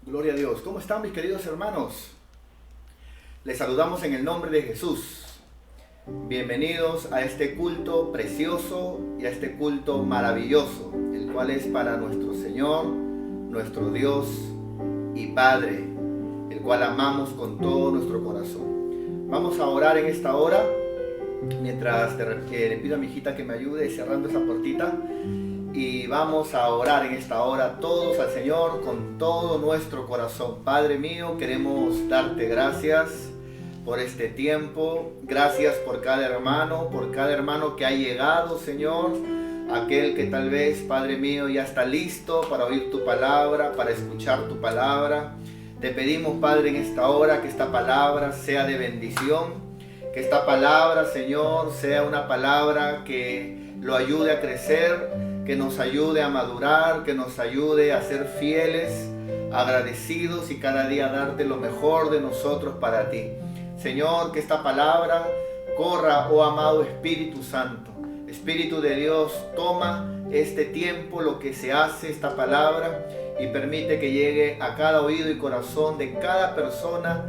Gloria a Dios. ¿Cómo están mis queridos hermanos? Les saludamos en el nombre de Jesús. Bienvenidos a este culto precioso y a este culto maravilloso, el cual es para nuestro Señor, nuestro Dios y Padre, el cual amamos con todo nuestro corazón. Vamos a orar en esta hora, mientras le pido a mi hijita que me ayude cerrando esa puertita. Y vamos a orar en esta hora todos al Señor con todo nuestro corazón. Padre mío, queremos darte gracias por este tiempo. Gracias por cada hermano que ha llegado, Señor. Aquel que tal vez, Padre mío, ya está listo para oír tu palabra, para escuchar tu palabra. Te pedimos, Padre, en esta hora que esta palabra sea de bendición. Que esta palabra, Señor, sea una palabra que lo ayude a crecer, que nos ayude a madurar, que nos ayude a ser fieles, agradecidos y cada día darte lo mejor de nosotros para ti. Señor, que esta palabra corra, oh amado Espíritu Santo. Espíritu de Dios, toma este tiempo, lo que se hace, esta palabra, y permite que llegue a cada oído y corazón de cada persona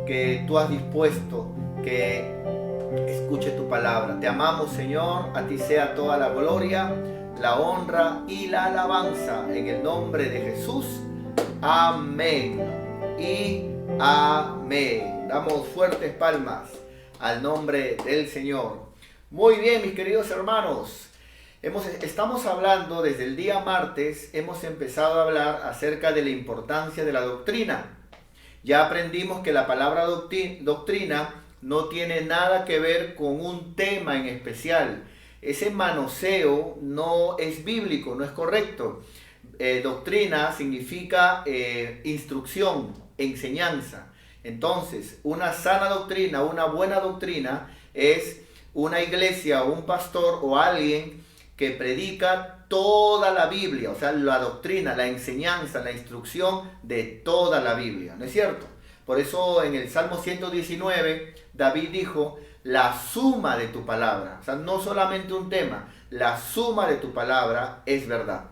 que tú has dispuesto que escuche tu palabra. Te amamos, Señor, a ti sea toda la gloria, la honra y la alabanza en el nombre de Jesús. Amén y amén. Damos fuertes palmas al nombre del Señor. Muy bien, mis queridos hermanos. Estamos hablando desde el día martes, hemos empezado a hablar acerca de la importancia de la doctrina. Ya aprendimos que la palabra doctrina no tiene nada que ver con un tema en especial. Ese manoseo no es bíblico, no es correcto. Doctrina significa instrucción, enseñanza. Entonces, una sana doctrina, una buena doctrina es una iglesia o un pastor o alguien que predica toda la Biblia, o sea, la doctrina, la enseñanza, la instrucción de toda la Biblia, ¿no es cierto? Por eso en el Salmo 119, David dijo, la suma de tu palabra, o sea, no solamente un tema, la suma de tu palabra es verdad.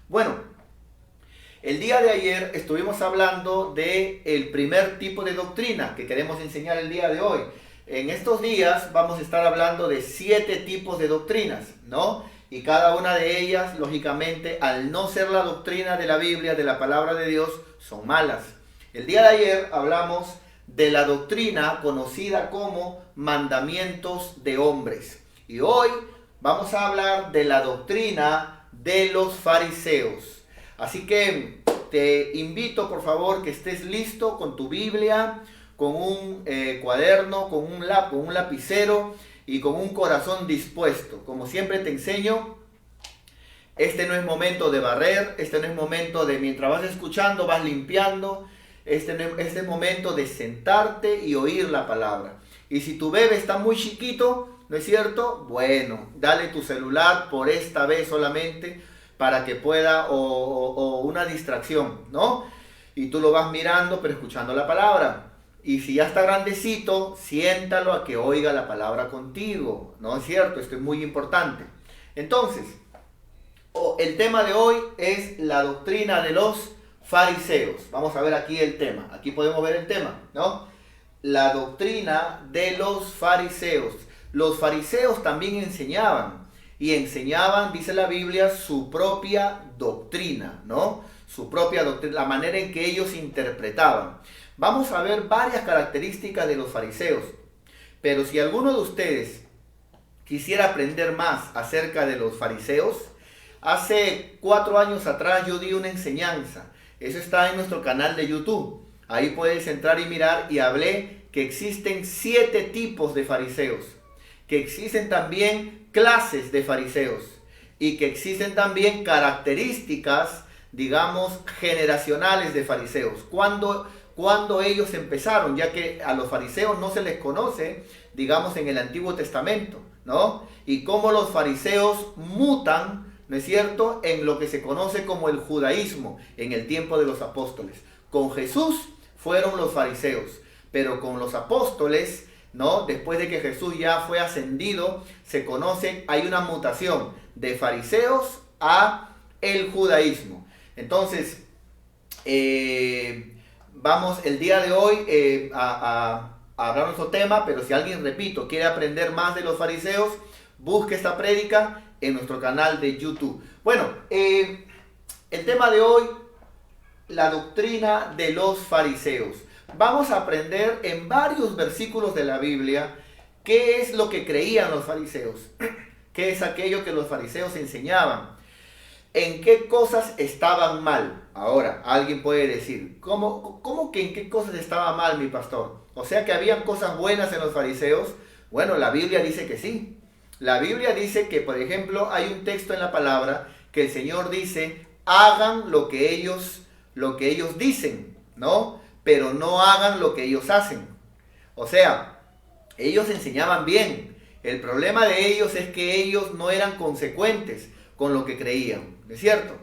Bueno, el día de ayer estuvimos hablando del primer tipo de doctrina que queremos enseñar el día de hoy. En estos días vamos a estar hablando de 7 tipos de doctrinas, ¿no? Y cada una de ellas, lógicamente, al no ser la doctrina de la Biblia, de la palabra de Dios, son malas. El día de ayer hablamos de la doctrina conocida como mandamientos de hombres. Y hoy vamos a hablar de la doctrina de los fariseos. Así que te invito, por favor, que estés listo con tu Biblia, con un cuaderno, con un lapicero y con un corazón dispuesto. Como siempre te enseño, este no es momento de barrer, este no es momento de mientras vas escuchando, vas limpiando. Este es momento de sentarte y oír la palabra. Y si tu bebé está muy chiquito, ¿no es cierto? Bueno, dale tu celular por esta vez solamente para que pueda, o una distracción, ¿no? Y tú lo vas mirando pero escuchando la palabra. Y si ya está grandecito, siéntalo a que oiga la palabra contigo, ¿no es cierto? Esto es muy importante. Entonces, el tema de hoy es la doctrina de los fariseos. Vamos a ver aquí el tema. Aquí podemos ver el tema, ¿no? La doctrina de los fariseos. Los fariseos también enseñaban. Y enseñaban, dice la Biblia, su propia doctrina, ¿no? Su propia doctrina, la manera en que ellos interpretaban. Vamos a ver varias características de los fariseos. Pero si alguno de ustedes quisiera aprender más acerca de los fariseos, hace 4 años atrás yo di una enseñanza. Eso está en nuestro canal de YouTube. Ahí puedes entrar y mirar, y hablé que existen 7 tipos de fariseos. Que existen también clases de fariseos. Y que existen también características, digamos, generacionales de fariseos. Cuando ellos empezaron, ya que a los fariseos no se les conoce, digamos, en el Antiguo Testamento, ¿no? Y cómo los fariseos mutan, ¿no es cierto?, en lo que se conoce como el judaísmo en el tiempo de los apóstoles. Con Jesús fueron los fariseos, pero con los apóstoles, ¿no?, después de que Jesús ya fue ascendido, se conoce, hay una mutación de fariseos a el judaísmo. Entonces, Vamos el día de hoy a hablar nuestro tema, pero si alguien, repito, quiere aprender más de los fariseos, busque esta prédica en nuestro canal de YouTube. Bueno, el tema de hoy, la doctrina de los fariseos. Vamos a aprender en varios versículos de la Biblia qué es lo que creían los fariseos, qué es aquello que los fariseos enseñaban, en qué cosas estaban mal. Ahora, alguien puede decir, ¿cómo que en qué cosas estaba mal, mi pastor? O sea que habían cosas buenas en los fariseos. Bueno, la Biblia dice que sí. La Biblia dice que, por ejemplo, hay un texto en la palabra que el Señor dice, hagan lo que ellos dicen, ¿no? Pero no hagan lo que ellos hacen. O sea, ellos enseñaban bien. El problema de ellos es que ellos no eran consecuentes con lo que creían, ¿no es cierto?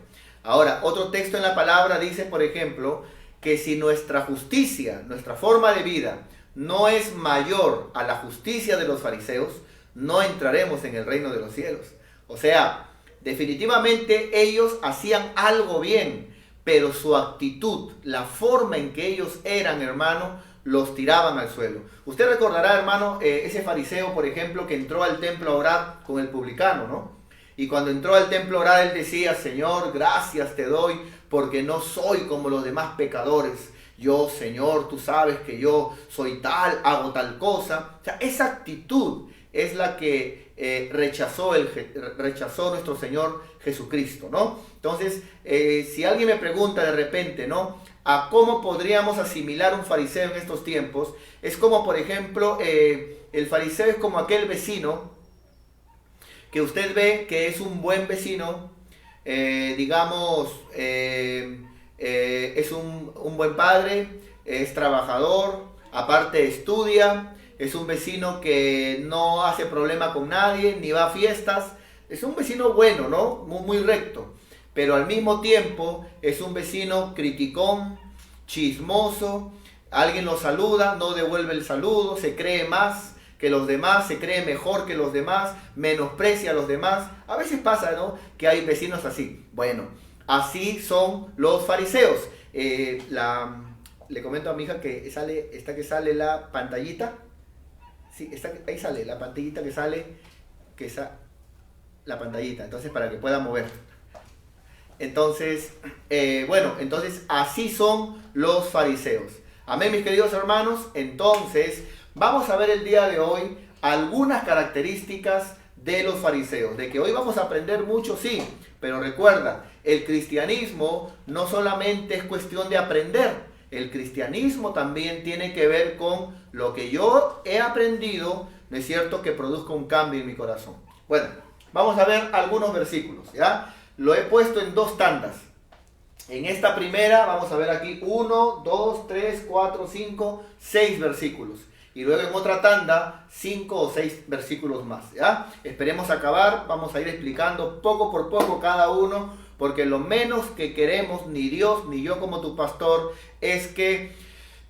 Ahora, otro texto en la palabra dice, por ejemplo, que si nuestra justicia, nuestra forma de vida, no es mayor a la justicia de los fariseos, no entraremos en el reino de los cielos. O sea, definitivamente ellos hacían algo bien, pero su actitud, la forma en que ellos eran, hermano, los tiraban al suelo. Usted recordará, hermano, ese fariseo, por ejemplo, que entró al templo a orar con el publicano, ¿no? Y cuando entró al templo a orar, él decía, Señor, gracias te doy, porque no soy como los demás pecadores. Yo, Señor, tú sabes que yo soy tal, hago tal cosa. O sea, esa actitud es la que rechazó nuestro Señor Jesucristo, ¿no? Entonces, si alguien me pregunta de repente, ¿no?, a cómo podríamos asimilar un fariseo en estos tiempos, es como, por ejemplo, el fariseo es como aquel vecino que usted ve que es un buen vecino, digamos, es un buen padre, es trabajador, aparte estudia, es un vecino que no hace problema con nadie, ni va a fiestas, es un vecino bueno, ¿no? Muy recto, pero al mismo tiempo es un vecino criticón, chismoso, alguien lo saluda, no devuelve el saludo, se cree más que los demás, se cree mejor que los demás, menosprecia a los demás. A veces pasa, ¿no?, que hay vecinos así. Bueno, así son los fariseos. Le comento a mi hija que sale la pantallita. Sí, ahí sale la pantallita la pantallita, entonces para que pueda mover. Entonces, entonces así son los fariseos. Amén, mis queridos hermanos. Entonces, vamos a ver el día de hoy algunas características de los fariseos. De que hoy vamos a aprender mucho, sí, pero recuerda, el cristianismo no solamente es cuestión de aprender. El cristianismo también tiene que ver con lo que yo he aprendido, ¿no es cierto?, que produzca un cambio en mi corazón. Bueno, vamos a ver algunos versículos, ¿ya? Lo he puesto en dos tandas. En esta primera vamos a ver aquí 1, 2, 3, 4, 5, 6 versículos. Y luego en otra tanda 5 o 6 versículos más, ¿ya? Esperemos acabar, vamos a ir explicando poco por poco cada uno, porque lo menos que queremos, ni Dios ni yo como tu pastor, es que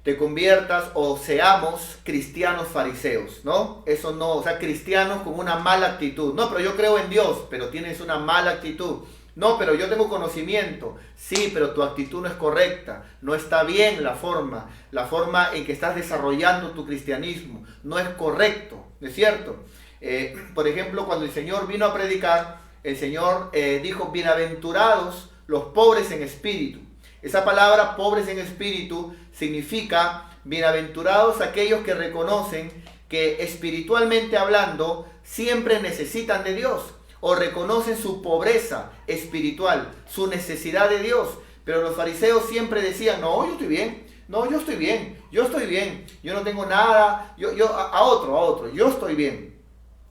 te conviertas o seamos cristianos fariseos, ¿no? Eso no, o sea, cristianos con una mala actitud. No, pero yo creo en Dios, pero tienes una mala actitud. No, pero yo tengo conocimiento. Sí, pero tu actitud no es correcta. No está bien la forma en que estás desarrollando tu cristianismo. No es correcto, ¿no es cierto? Por ejemplo, cuando el Señor vino a predicar, el Señor dijo, bienaventurados los pobres en espíritu. Esa palabra, pobres en espíritu, significa bienaventurados aquellos que reconocen que espiritualmente hablando siempre necesitan de Dios, o reconocen su pobreza espiritual, su necesidad de Dios. Pero los fariseos siempre decían, no, yo estoy bien, no, yo estoy bien, yo no tengo nada, a otro, yo estoy bien.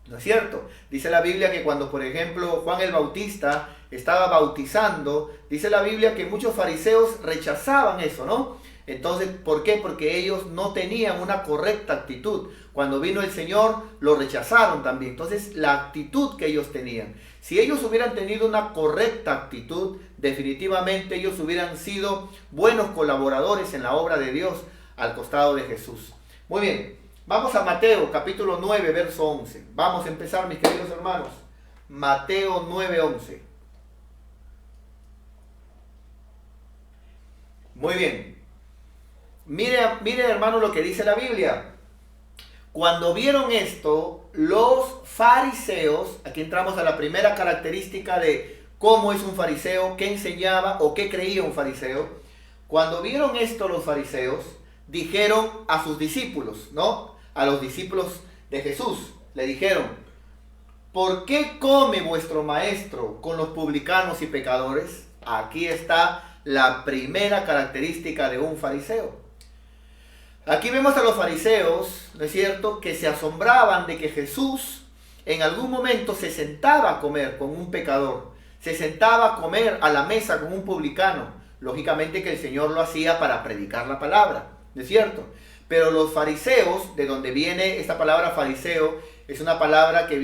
¿No es cierto? Dice la Biblia que cuando, por ejemplo, Juan el Bautista estaba bautizando, dice la Biblia que muchos fariseos rechazaban eso, ¿no? Entonces, ¿por qué? Porque ellos no tenían una correcta actitud. Cuando vino el Señor, lo rechazaron también. Entonces, la actitud que ellos tenían. Si ellos hubieran tenido una correcta actitud, definitivamente ellos hubieran sido buenos colaboradores en la obra de Dios al costado de Jesús. Muy bien, vamos a Mateo, capítulo 9, verso 11. Vamos a empezar, mis queridos hermanos. Mateo 9, 11. Muy bien. Mire hermano lo que dice la Biblia. Cuando vieron esto, los fariseos, aquí entramos a la primera característica de cómo es un fariseo, qué enseñaba o qué creía un fariseo. Cuando vieron esto los fariseos, dijeron a sus discípulos, ¿no? A los discípulos de Jesús, le dijeron: ¿por qué come vuestro maestro con los publicanos y pecadores? Aquí está la primera característica de un fariseo. Aquí vemos a los fariseos, ¿no es cierto?, que se asombraban de que Jesús en algún momento se sentaba a comer con un pecador, se sentaba a comer a la mesa con un publicano. Lógicamente que el Señor lo hacía para predicar la palabra, ¿no es cierto? Pero los fariseos, de donde viene esta palabra fariseo, es una palabra que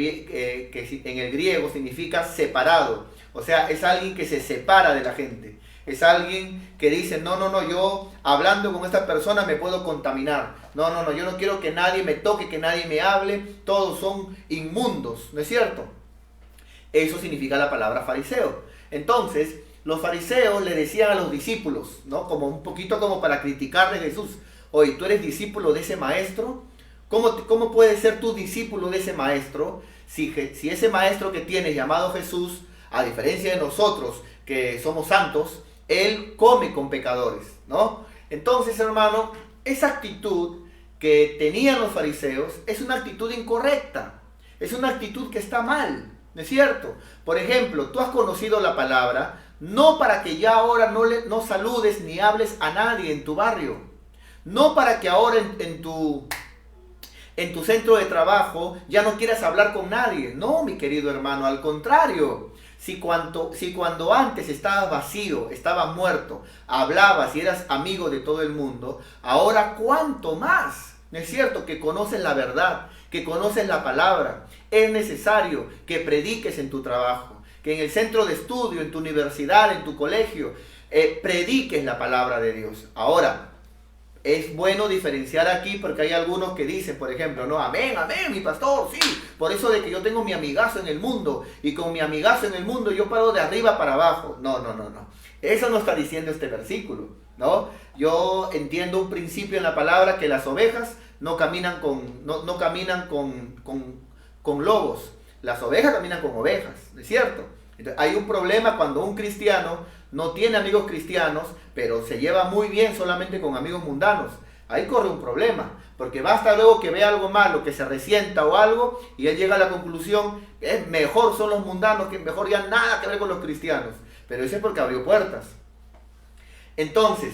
en el griego significa separado. O sea, es alguien que se separa de la gente. Es alguien que dice: no, yo hablando con esta persona me puedo contaminar. No, yo no quiero que nadie me toque, que nadie me hable. Todos son inmundos, ¿no es cierto? Eso significa la palabra fariseo. Entonces, los fariseos le decían a los discípulos, ¿no? Como un poquito como para criticarle a Jesús: oye, ¿tú eres discípulo de ese maestro? ¿Cómo puedes ser tú discípulo de ese maestro si ese maestro que tienes llamado Jesús, a diferencia de nosotros que somos santos, él come con pecadores, ¿no? Entonces, hermano, esa actitud que tenían los fariseos es una actitud incorrecta, es una actitud que está mal, ¿no es cierto? Por ejemplo, tú has conocido la palabra no para que ya ahora no saludes ni hables a nadie en tu barrio, no para que ahora en tu centro de trabajo ya no quieras hablar con nadie. No, mi querido hermano, al contrario. Si cuando antes estabas vacío, estabas muerto, hablabas y eras amigo de todo el mundo, ahora cuánto más, ¿no es cierto?, que conoces la verdad, que conoces la palabra. Es necesario que prediques en tu trabajo, que en el centro de estudio, en tu universidad, en tu colegio, prediques la palabra de Dios. Ahora, es bueno diferenciar aquí, porque hay algunos que dicen, por ejemplo, no, amén, mi pastor, sí, por eso de que yo tengo mi amigazo en el mundo, y con mi amigazo en el mundo yo paro de arriba para abajo. No. Eso no está diciendo este versículo, ¿no? Yo entiendo un principio en la palabra, que las ovejas no caminan con lobos, las ovejas caminan con ovejas, ¿es cierto? Entonces, hay un problema cuando un cristiano no tiene amigos cristianos, pero se lleva muy bien solamente con amigos mundanos. Ahí corre un problema, porque basta luego que vea algo malo, que se resienta o algo, y él llega a la conclusión: es mejor son los mundanos, que mejor ya nada que ver con los cristianos. Pero eso es porque abrió puertas. Entonces,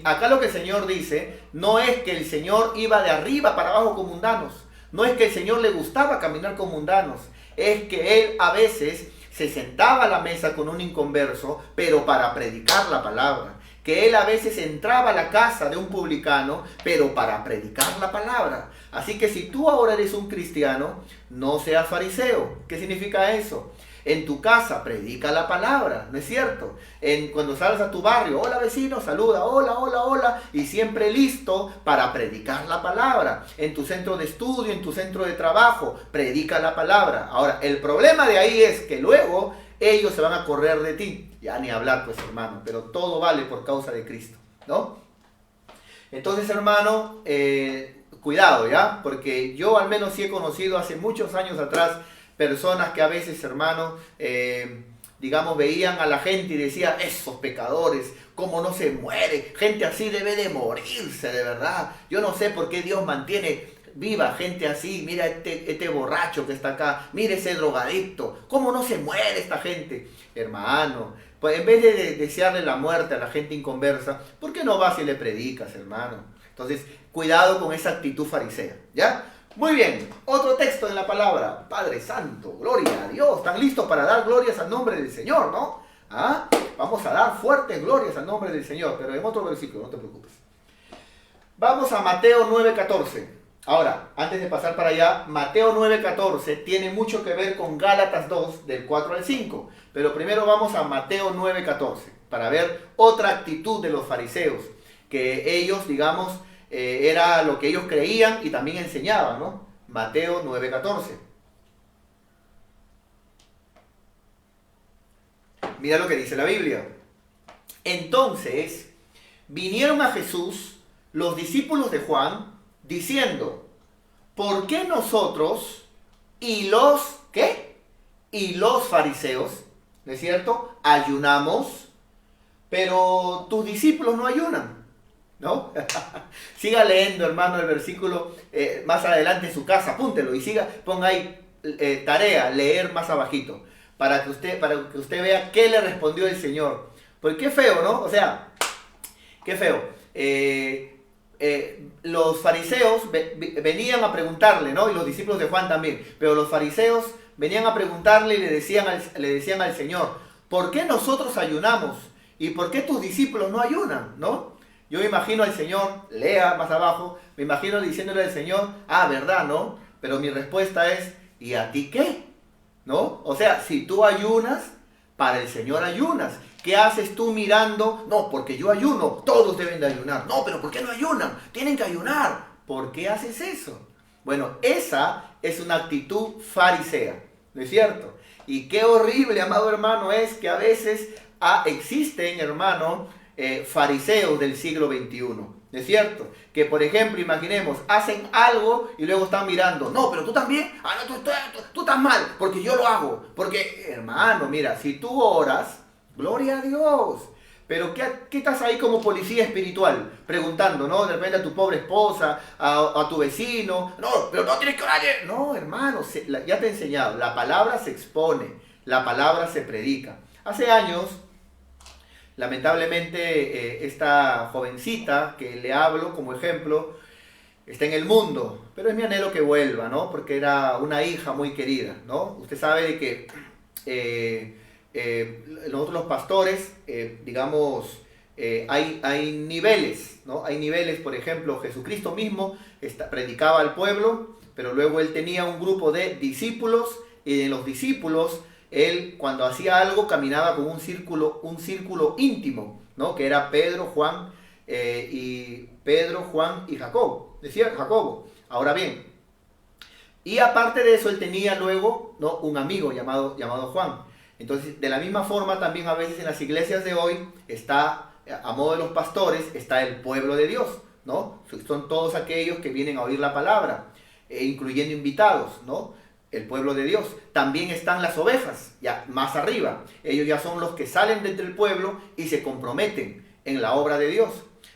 acá lo que el Señor dice, no es que el Señor iba de arriba para abajo con mundanos, no es que el Señor le gustaba caminar con mundanos, es que Él a veces se sentaba a la mesa con un inconverso, pero para predicar la palabra. Que Él a veces entraba a la casa de un publicano, pero para predicar la palabra. Así que si tú ahora eres un cristiano, no seas fariseo. ¿Qué significa eso? En tu casa predica la palabra, ¿no es cierto? Cuando sales a tu barrio, hola vecino, saluda, hola, y siempre listo para predicar la palabra. En tu centro de estudio, en tu centro de trabajo, predica la palabra. Ahora, el problema de ahí es que luego ellos se van a correr de ti. Ya ni hablar, pues, hermano, pero todo vale por causa de Cristo, ¿no? Entonces, hermano, cuidado, ¿ya? Porque yo al menos sí he conocido hace muchos años atrás personas que a veces, hermano, digamos, veían a la gente y decían: esos pecadores, ¿cómo no se muere? Gente así debe de morirse, de verdad. Yo no sé por qué Dios mantiene viva gente así. Mira este borracho que está acá, mira ese drogadicto, ¿cómo no se muere esta gente? Hermano, pues en vez de desearle la muerte a la gente inconversa, ¿por qué no vas y le predicas, hermano? Entonces, cuidado con esa actitud farisea, ¿ya? Muy bien, otro texto en la palabra. Padre Santo, gloria a Dios. ¿Están listos para dar glorias al nombre del Señor, no? ¿Ah? Vamos a dar fuertes glorias al nombre del Señor, pero en otro versículo, no te preocupes. Vamos a Mateo 9:14. Ahora, antes de pasar para allá, Mateo 9:14 tiene mucho que ver con Gálatas 2, del 4 al 5. Pero primero vamos a Mateo 9:14, para ver otra actitud de los fariseos, que ellos, digamos, era lo que ellos creían y también enseñaban, ¿no? Mateo 9:14. Mira lo que dice la Biblia. Entonces vinieron a Jesús los discípulos de Juan diciendo, ¿por qué nosotros y los, qué? Y los fariseos, ¿no es cierto?, ayunamos, pero tus discípulos no ayunan, ¿no? Siga leyendo, hermano, el versículo más adelante en su casa, apúntelo y ponga ahí tarea, leer más abajito, para que usted vea qué le respondió el Señor. Porque qué feo, ¿no? O sea, qué feo. Los fariseos venían a preguntarle, ¿no? Y los discípulos de Juan también, pero los fariseos venían a preguntarle y le decían al Señor, ¿por qué nosotros ayunamos? ¿Y por qué tus discípulos no ayunan? ¿No? Yo me imagino al Señor, lea más abajo, me imagino diciéndole al Señor, ¿verdad, no? Pero mi respuesta es, ¿y a ti qué? ¿No? O sea, si tú ayunas, para el Señor ayunas. ¿Qué haces tú mirando? No, porque yo ayuno, todos deben de ayunar. No, pero ¿por qué no ayunan? Tienen que ayunar. ¿Por qué haces eso? Bueno, esa es una actitud farisea, ¿no es cierto? Y qué horrible, amado hermano, es que a veces existen, hermano, fariseos del siglo XXI, ¿no es cierto? Que, por ejemplo, imaginemos, hacen algo y luego están mirando. No, pero tú también. No, tú estás mal, porque yo lo hago. Porque, hermano, mira, si tú oras, gloria a Dios. Pero ¿qué estás ahí como policía espiritual? Preguntando, ¿no? De repente a tu pobre esposa, a tu vecino. No, pero no tienes que orar. No, hermano, ya te he enseñado. La palabra se expone, la palabra se predica. Hace años, lamentablemente, esta jovencita que le hablo como ejemplo, está en el mundo. Pero es mi anhelo que vuelva, ¿no? Porque era una hija muy querida, ¿no? Usted sabe de que nosotros los pastores, hay niveles, ¿no? Hay niveles, por ejemplo, Jesucristo mismo predicaba al pueblo, pero luego él tenía un grupo de discípulos, y de los discípulos, él cuando hacía algo caminaba con un círculo íntimo, ¿no? Que era Pedro, Juan y Jacobo, decía Jacobo. Ahora bien, y aparte de eso, él tenía luego, ¿no?, un amigo llamado Juan. Entonces, de la misma forma, también a veces en las iglesias de hoy está, a modo de los pastores, está el pueblo de Dios, ¿no? Son todos aquellos que vienen a oír la palabra, incluyendo invitados, ¿no? El pueblo de Dios. También están las ovejas, ya más arriba. Ellos ya son los que salen desde el pueblo y se comprometen en la obra de Dios.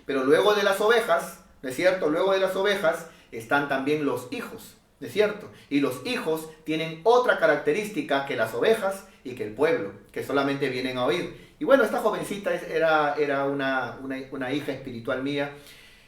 Pero luego de las ovejas, ¿no es cierto? Luego de las ovejas están también los hijos, ¿no es cierto? Y los hijos tienen otra característica que las ovejas y que el pueblo, que solamente vienen a oír. Y bueno, esta jovencita era una hija espiritual mía,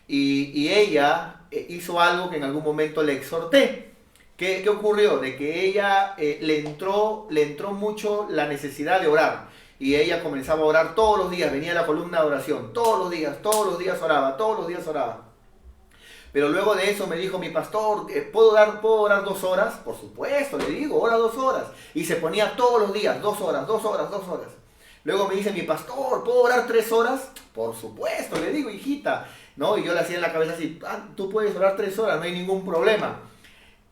y ella hizo algo que en algún momento le exhorté. ¿Qué ocurrió? De que ella le entró mucho la necesidad de orar. Y ella comenzaba a orar todos los días, venía a la columna de oración, todos los días oraba. Pero luego de eso me dijo mi pastor, ¿puedo orar 2 horas? Por supuesto, le digo, ora 2 horas. Y se ponía todos los días, 2 horas. Luego me dice mi pastor, ¿puedo orar 3 horas? Por supuesto, le digo, hijita. ¿No? Y yo le hacía en la cabeza así, tú puedes orar 3 horas, no hay ningún problema.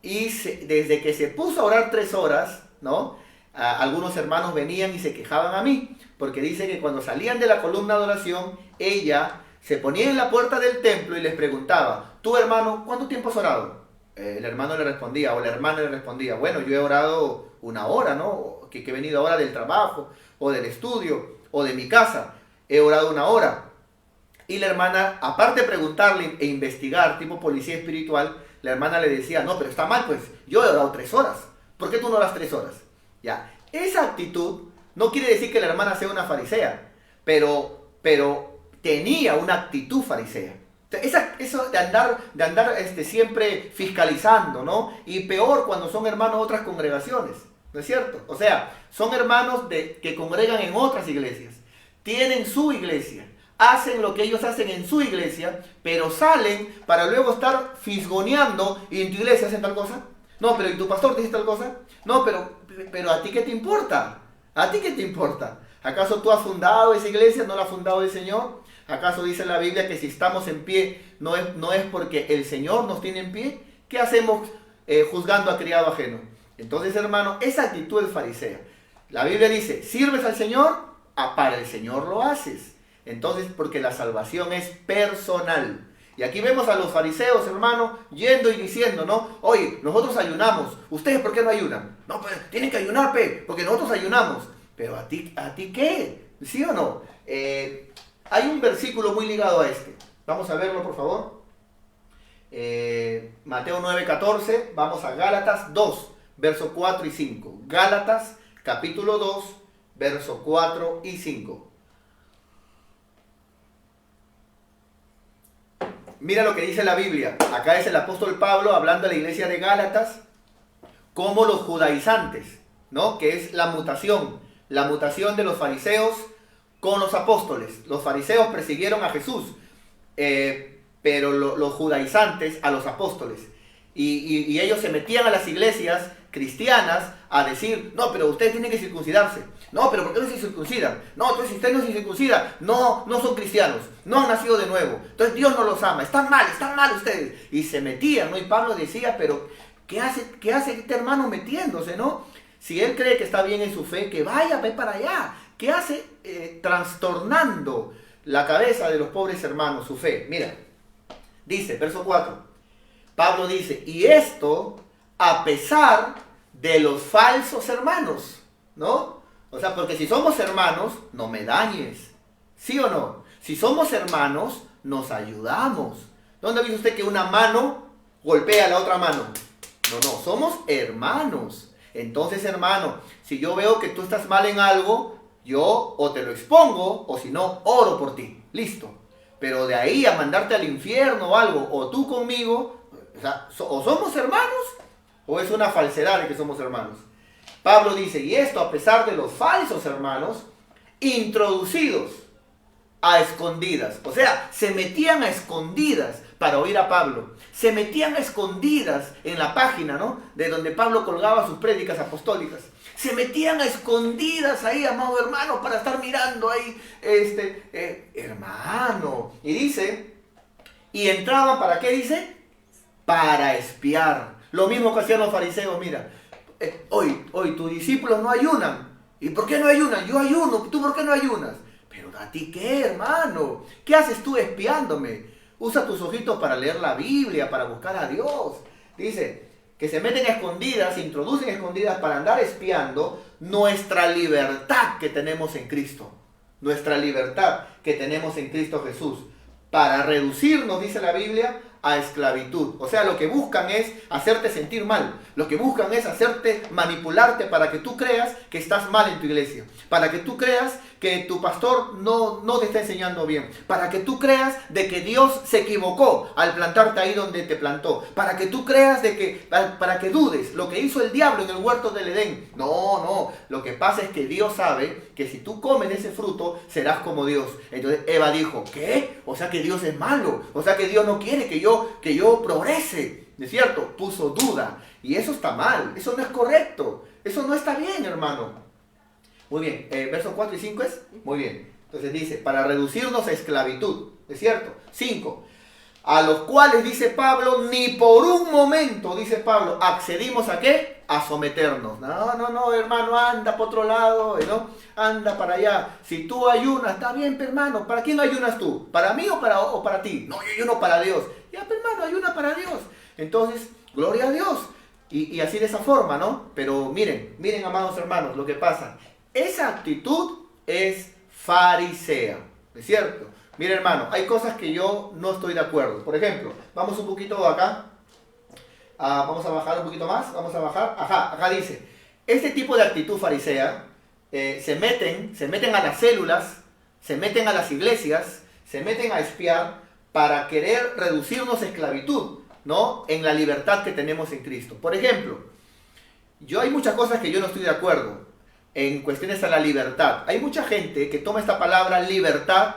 Y desde que se puso a orar 3 horas, ¿no? Algunos hermanos venían y se quejaban a mí, porque dice que cuando salían de la columna de oración, ella se ponía en la puerta del templo y les preguntaba, tú hermano, ¿cuánto tiempo has orado? El hermano le respondía, o la hermana le respondía, bueno, yo he orado 1 hora, ¿no? Que he venido ahora del trabajo, o del estudio, o de mi casa, he orado 1 hora. Y la hermana, aparte de preguntarle e investigar, tipo policía espiritual, la hermana le decía, no, pero está mal, pues, yo he orado 3 horas. ¿Por qué tú no oras 3 horas? Ya, esa actitud no quiere decir que la hermana sea una farisea, pero tenía una actitud farisea. Eso de andar siempre fiscalizando, ¿no? Y peor cuando son hermanos de otras congregaciones, ¿no es cierto? O sea, son hermanos que congregan en otras iglesias, tienen su iglesia, hacen lo que ellos hacen en su iglesia, pero salen para luego estar fisgoneando, y en tu iglesia hacen tal cosa. No, pero ¿y tu pastor dice tal cosa? No, pero ¿a ti qué te importa? ¿A ti qué te importa? ¿Acaso tú has fundado esa iglesia? ¿No la ha fundado el Señor? ¿Acaso dice la Biblia que si estamos en pie no es porque el Señor nos tiene en pie? ¿Qué hacemos juzgando a criado ajeno? Entonces, hermano, esa actitud es farisea. La Biblia dice, sirves al Señor, para el Señor lo haces. Entonces, porque la salvación es personal. Y aquí vemos a los fariseos, hermano, yendo y diciendo, ¿no? Oye, nosotros ayunamos. ¿Ustedes por qué no ayunan? No, pues tienen que ayunar, porque nosotros ayunamos. Pero ¿a ti qué? ¿Sí o no? Hay un versículo muy ligado a este. Vamos a verlo, por favor. Mateo 9:14. Vamos a Gálatas 2, versos 4 y 5. Gálatas, capítulo 2, versos 4 y 5. Mira lo que dice la Biblia. Acá es el apóstol Pablo hablando a la iglesia de Gálatas como los judaizantes, ¿no? Que es la mutación de los fariseos con los apóstoles. Los fariseos persiguieron a Jesús, pero los judaizantes a los apóstoles. Y ellos se metían a las iglesias cristianas a decir, no, pero ustedes tienen que circuncidarse. No, pero ¿por qué no se circuncidan? No, entonces si ustedes no se circuncidan, no son cristianos, no han nacido de nuevo. Entonces Dios no los ama, están mal ustedes. Y se metían, ¿no? Y Pablo decía, pero ¿qué hace este hermano metiéndose, no? Si él cree que está bien en su fe, que ve para allá. ¿Qué hace trastornando la cabeza de los pobres hermanos, su fe? Mira, dice, verso 4. Pablo dice, y esto a pesar de los falsos hermanos, ¿no? O sea, porque si somos hermanos, no me dañes. ¿Sí o no? Si somos hermanos, nos ayudamos. ¿Dónde dice usted que una mano golpea a la otra mano? No, somos hermanos. Entonces, hermano, si yo veo que tú estás mal en algo, yo o te lo expongo, o si no, oro por ti. Listo. Pero de ahí a mandarte al infierno o algo, o tú conmigo, o sea, o somos hermanos, o es una falsedad de que somos hermanos. Pablo dice, y esto a pesar de los falsos hermanos, introducidos a escondidas. O sea, se metían a escondidas para oír a Pablo. Se metían a escondidas en la página, ¿no? De donde Pablo colgaba sus prédicas apostólicas. Se metían a escondidas ahí, amado hermano, para estar mirando ahí, hermano. Y dice, y entraban, ¿para qué dice? Para espiar. Lo mismo que hacían los fariseos, mira. Hoy tus discípulos no ayunan. ¿Y por qué no ayunan? Yo ayuno, ¿tú por qué no ayunas? Pero ¿a ti qué, hermano? ¿Qué haces tú espiándome? Usa tus ojitos para leer la Biblia, para buscar a Dios. Dice que se meten a escondidas, se introducen a escondidas para andar espiando nuestra libertad que tenemos en Cristo. Nuestra libertad que tenemos en Cristo Jesús. Para reducirnos, dice la Biblia, a esclavitud. O sea, lo que buscan es hacerte sentir mal. Lo que buscan es manipularte para que tú creas que estás mal en tu iglesia. Para que tú creas que tu pastor no te está enseñando bien. Para que tú creas de que Dios se equivocó al plantarte ahí donde te plantó. Para que tú creas para que dudes lo que hizo el diablo en el huerto del Edén. No. Lo que pasa es que Dios sabe que si tú comes ese fruto, serás como Dios. Entonces Eva dijo, ¿qué? O sea que Dios es malo. O sea que Dios no quiere que yo progrese. ¿No es cierto? Puso duda. Y eso está mal. Eso no es correcto. Eso no está bien, hermano. Muy bien, versos 4 y 5 es, muy bien. Entonces dice, para reducirnos a esclavitud, ¿es cierto? 5, a los cuales, dice Pablo, ni por un momento, dice Pablo, accedimos ¿a qué? A someternos. No, hermano, anda por otro lado, ¿no? Anda para allá. Si tú ayunas, está bien, hermano. ¿Para quién ayunas tú? ¿Para mí o para ti? No, yo ayuno para Dios. Ya, hermano, ayuna para Dios. Entonces, gloria a Dios. Y así de esa forma, ¿no? Pero miren, amados hermanos, lo que pasa. Esa actitud es farisea, ¿es cierto? Mira, hermano, hay cosas que yo no estoy de acuerdo. Por ejemplo, vamos un poquito acá. Vamos a bajar un poquito más. Vamos a bajar. Acá dice, este tipo de actitud farisea se meten a las células, se meten a las iglesias, se meten a espiar para querer reducirnos a esclavitud, ¿no? En la libertad que tenemos en Cristo. Por ejemplo, hay muchas cosas que yo no estoy de acuerdo en cuestiones a la libertad. Hay mucha gente que toma esta palabra libertad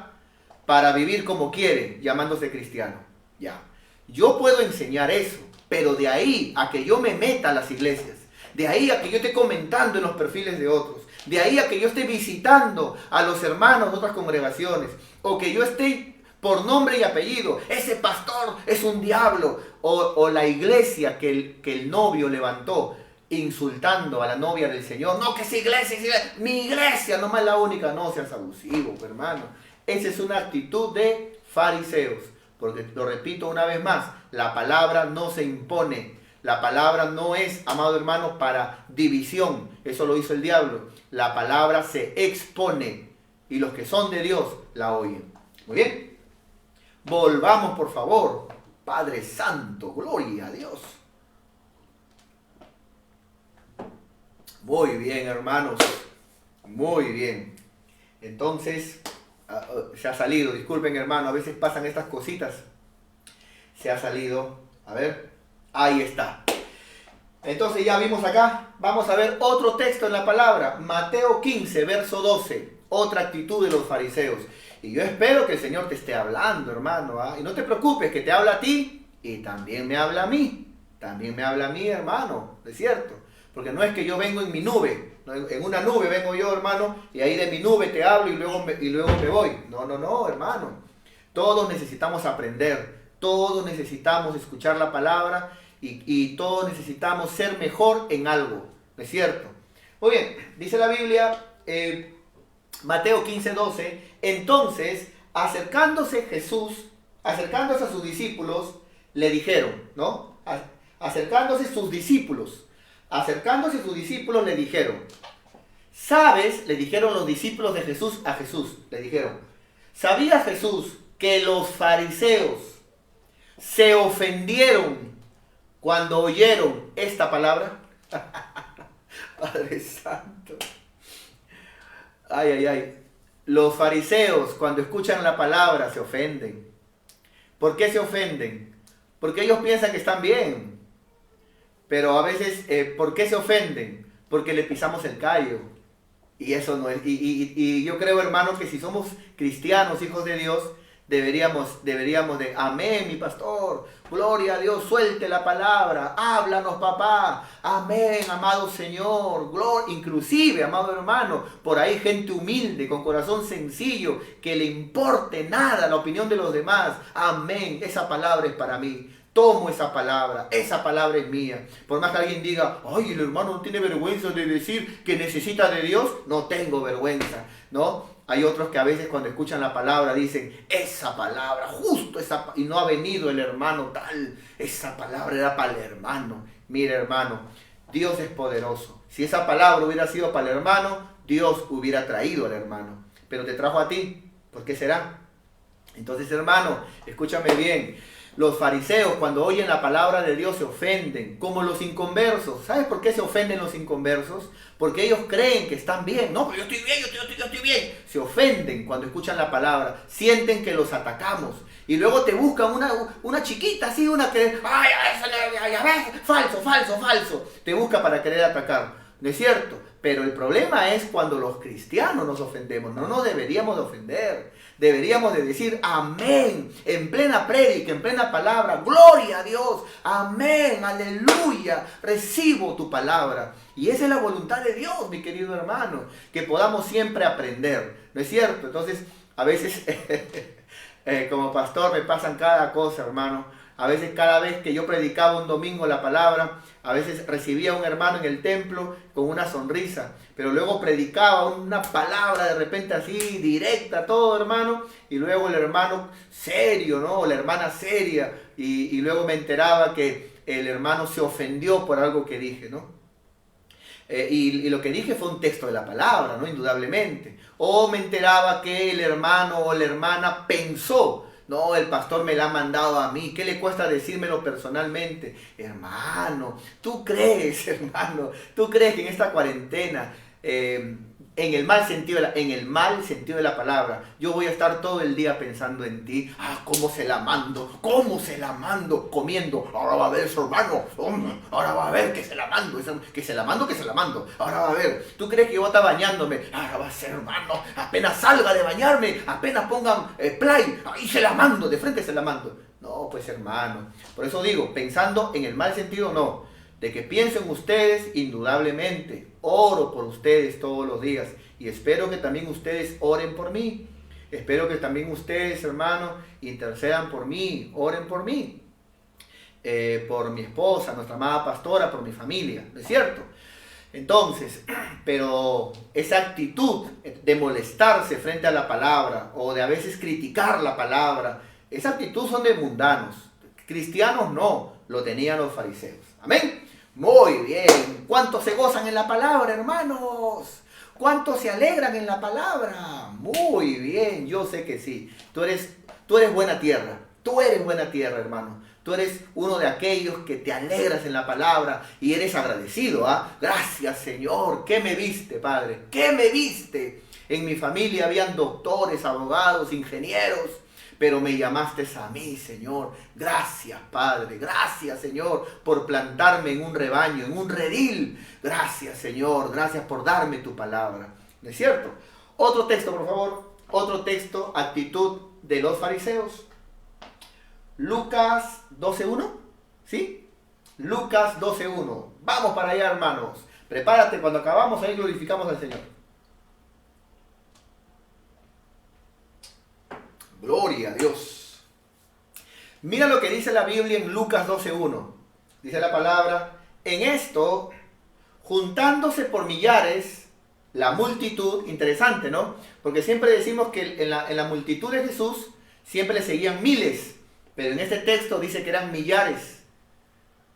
para vivir como quiere, llamándose cristiano. Ya. Yo puedo enseñar eso, pero de ahí a que yo me meta a las iglesias, de ahí a que yo esté comentando en los perfiles de otros, de ahí a que yo esté visitando a los hermanos de otras congregaciones, o que yo esté por nombre y apellido, ese pastor es un diablo, o la iglesia que el novio levantó, insultando a la novia del Señor. No, que esa iglesia, mi iglesia, nomás la única. No seas abusivo, hermano. Esa es una actitud de fariseos. Porque, lo repito una vez más, la palabra no se impone. La palabra no es, amado hermano, para división. Eso lo hizo el diablo. La palabra se expone. Y los que son de Dios la oyen. Muy bien. Volvamos, por favor. Padre Santo, gloria a Dios. Muy bien, hermanos. Muy bien. Entonces, se ha salido. Disculpen, hermano, a veces pasan estas cositas. Se ha salido. A ver, ahí está. Entonces ya vimos acá. Vamos a ver otro texto en la palabra. Mateo 15, verso 12. Otra actitud de los fariseos. Y yo espero que el Señor te esté hablando, hermano. Y no te preocupes, que te habla a ti y también me habla a mí. También me habla a mí, hermano. ¿Es cierto? Porque no es que yo vengo en mi nube. En una nube vengo yo, hermano, y ahí de mi nube te hablo y luego me voy. No, hermano. Todos necesitamos aprender. Todos necesitamos escuchar la palabra y todos necesitamos ser mejor en algo. ¿No es cierto? Muy bien, dice la Biblia, Mateo 15, 12. Entonces, acercándose a sus discípulos, le dijeron, ¿no? Acercándose a sus discípulos le dijeron, ¿sabes? Le dijeron los discípulos de Jesús a Jesús, le dijeron, ¿sabía Jesús que los fariseos se ofendieron cuando oyeron esta palabra? Padre Santo. Ay. Los fariseos cuando escuchan la palabra se ofenden. ¿Por qué se ofenden? Porque ellos piensan que están bien. Pero a veces, ¿por qué se ofenden? Porque le pisamos el callo. Y eso no es. Y yo creo, hermanos, que si somos cristianos, hijos de Dios, deberíamos de, amén, mi pastor, gloria a Dios, suelte la palabra, háblanos, papá, amén, amado Señor, gloria, inclusive, amado hermano, por ahí gente humilde, con corazón sencillo, que le importe nada la opinión de los demás, amén, esa palabra es para mí. Tomo esa palabra es mía. Por más que alguien diga, ay, el hermano no tiene vergüenza de decir que necesita de Dios, no tengo vergüenza, ¿no? Hay otros que a veces cuando escuchan la palabra dicen, esa palabra, justo esa, y no ha venido el hermano tal, esa palabra era para el hermano. Mira, hermano, Dios es poderoso. Si esa palabra hubiera sido para el hermano, Dios hubiera traído al hermano. Pero te trajo a ti, ¿por qué será? Entonces, hermano, escúchame bien. Los fariseos cuando oyen la palabra de Dios se ofenden, como los inconversos. ¿Sabes por qué se ofenden los inconversos? Porque ellos creen que están bien. No, pero yo estoy bien, yo estoy bien. Se ofenden cuando escuchan la palabra, sienten que los atacamos. Y luego te buscan una chiquita así, una que, falso. Te busca para querer atacar. ¿No es cierto? Pero el problema es cuando los cristianos nos ofendemos. No nos deberíamos de ofender. Deberíamos de decir amén en plena prédica, en plena palabra. Gloria a Dios. Amén. Aleluya. Recibo tu palabra. Y esa es la voluntad de Dios, mi querido hermano. Que podamos siempre aprender. ¿No es cierto? Entonces, a veces, como pastor me pasan cada cosa, hermano. A veces cada vez que yo predicaba un domingo la palabra, a veces recibía a un hermano en el templo con una sonrisa, pero luego predicaba una palabra de repente así, directa, todo, hermano, y luego el hermano serio, ¿no? O la hermana seria, y luego me enteraba que el hermano se ofendió por algo que dije, ¿no? Y lo que dije fue un texto de la palabra, ¿no? Indudablemente. O me enteraba que el hermano o la hermana pensó, no, el pastor me la ha mandado a mí. ¿Qué le cuesta decírmelo personalmente? Hermano, ¿tú crees que en esta cuarentena, en el mal sentido de la palabra, yo voy a estar todo el día pensando en ti? ¿Cómo se la mando? Comiendo. Ahora va a ver su hermano. Ahora va a ver que se la mando. Que se la mando. Ahora va a ver. ¿Tú crees que yo voy a estar bañándome? Ahora va a ser, hermano. Apenas salga de bañarme, apenas pongan play, ahí se la mando, de frente se la mando. No, pues hermano. Por eso digo, pensando en el mal sentido, no. De que piensen ustedes, indudablemente. Oro por ustedes todos los días. Y espero que también ustedes oren por mí. Espero que también ustedes, hermanos, intercedan por mí. Oren por mí. Por mi esposa, nuestra amada pastora, por mi familia. ¿No es cierto? Entonces, pero esa actitud de molestarse frente a la palabra o de a veces criticar la palabra, esa actitud son de mundanos. Cristianos no, lo tenían los fariseos. Amén. Muy bien. ¿Cuántos se gozan en la palabra, hermanos? ¿Cuántos se alegran en la palabra? Muy bien, yo sé que sí. Tú eres buena tierra. Tú eres buena tierra, hermano. Tú eres uno de aquellos que te alegras en la palabra y eres agradecido. Gracias, Señor. ¿Qué me viste, Padre? ¿Qué me viste? En mi familia habían doctores, abogados, ingenieros, pero me llamaste a mí, Señor. Gracias, Padre. Gracias, Señor, por plantarme en un rebaño, en un redil. Gracias, Señor. Gracias por darme tu palabra. ¿No es cierto? Otro texto, por favor. Otro texto, actitud de los fariseos. Lucas 12.1, ¿sí? Lucas 12.1. Vamos para allá, hermanos. Prepárate, cuando acabamos ahí glorificamos al Señor. Gloria a Dios. Mira lo que dice la Biblia en Lucas 12.1. Dice la palabra, en esto, juntándose por millares, la multitud, interesante, ¿no? Porque siempre decimos que en la multitud de Jesús siempre le seguían miles. Pero en este texto dice que eran millares.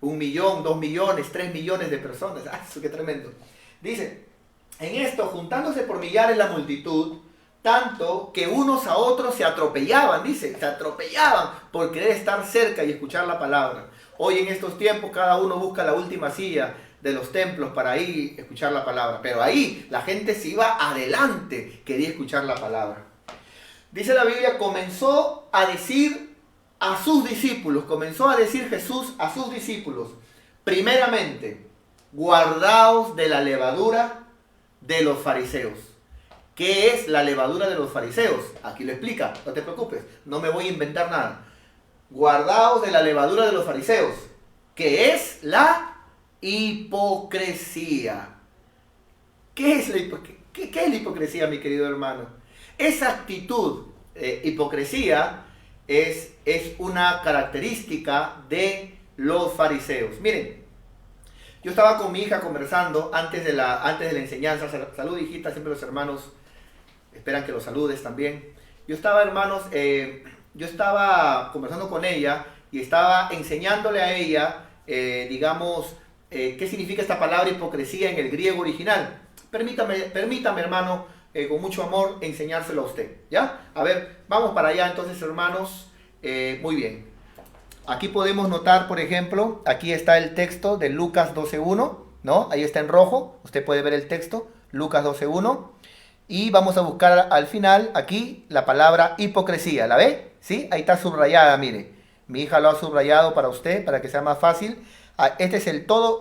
1 millón, 2 millones, 3 millones de personas. ¡Ah, eso qué tremendo! Dice, en esto, juntándose por millares la multitud, tanto que unos a otros se atropellaban, dice, se atropellaban por querer estar cerca y escuchar la palabra. Hoy en estos tiempos cada uno busca la última silla de los templos para ir a escuchar la palabra. Pero ahí la gente se iba adelante, quería escuchar la palabra. Dice la Biblia, comenzó a decir Jesús a sus discípulos, primeramente, guardaos de la levadura de los fariseos. ¿Qué es la levadura de los fariseos? Aquí lo explica, no te preocupes, no me voy a inventar nada. Guardaos de la levadura de los fariseos, que es la hipocresía. ¿Qué es la hipocresía, mi querido hermano? Esa actitud, hipocresía, es una característica de los fariseos. Miren, yo estaba con mi hija conversando antes de la enseñanza. Salud, hijita, siempre los hermanos esperan que los saludes también. Yo estaba conversando con ella y estaba enseñándole a ella, qué significa esta palabra hipocresía en el griego original. Permítame, hermano, con mucho amor, enseñárselo a usted, ¿ya? A ver, vamos para allá entonces, hermanos. Muy bien. Aquí podemos notar, por ejemplo, aquí está el texto de Lucas 12.1, ¿no? Ahí está en rojo, usted puede ver el texto, Lucas 12.1. Y vamos a buscar al final, aquí, la palabra hipocresía, ¿la ve? ¿Sí? Ahí está subrayada, mire. Mi hija lo ha subrayado para usted, para que sea más fácil. Este es el todo,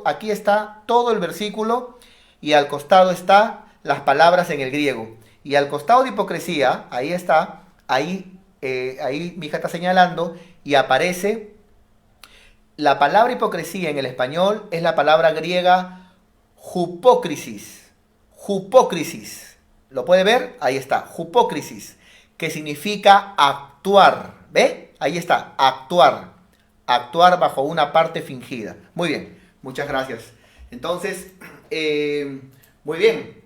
aquí está todo el versículo y al costado está las palabras en el griego. Y al costado de hipocresía, ahí está, ahí mi hija está señalando y aparece la palabra hipocresía en el español, es la palabra griega jupócrisis. Jupócrisis. ¿Lo puede ver? Ahí está, jupócrisis, que significa actuar. ¿Ve? Ahí está, actuar. Actuar bajo una parte fingida. Muy bien, muchas gracias. Entonces, muy bien.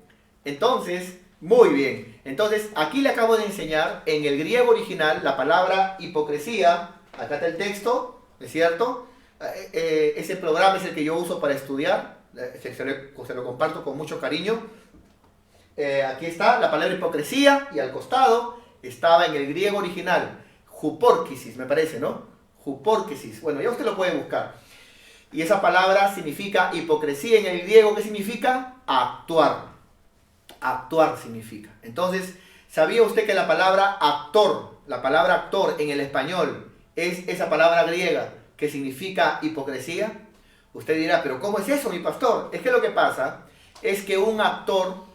Entonces, aquí le acabo de enseñar en el griego original la palabra hipocresía. Acá está el texto, ¿es cierto? Ese programa es el que yo uso para estudiar. Se lo comparto con mucho cariño. Aquí está la palabra hipocresía y al costado estaba en el griego original jupórquisis, me parece, ¿no? Jupórquisis. Bueno, ya usted lo puede buscar. Y esa palabra significa hipocresía en el griego. ¿Qué significa? Actuar. Actuar significa. Entonces, ¿sabía usted que la palabra actor en el español es esa palabra griega que significa hipocresía? Usted dirá, pero ¿cómo es eso, mi pastor? Es que lo que pasa es que un actor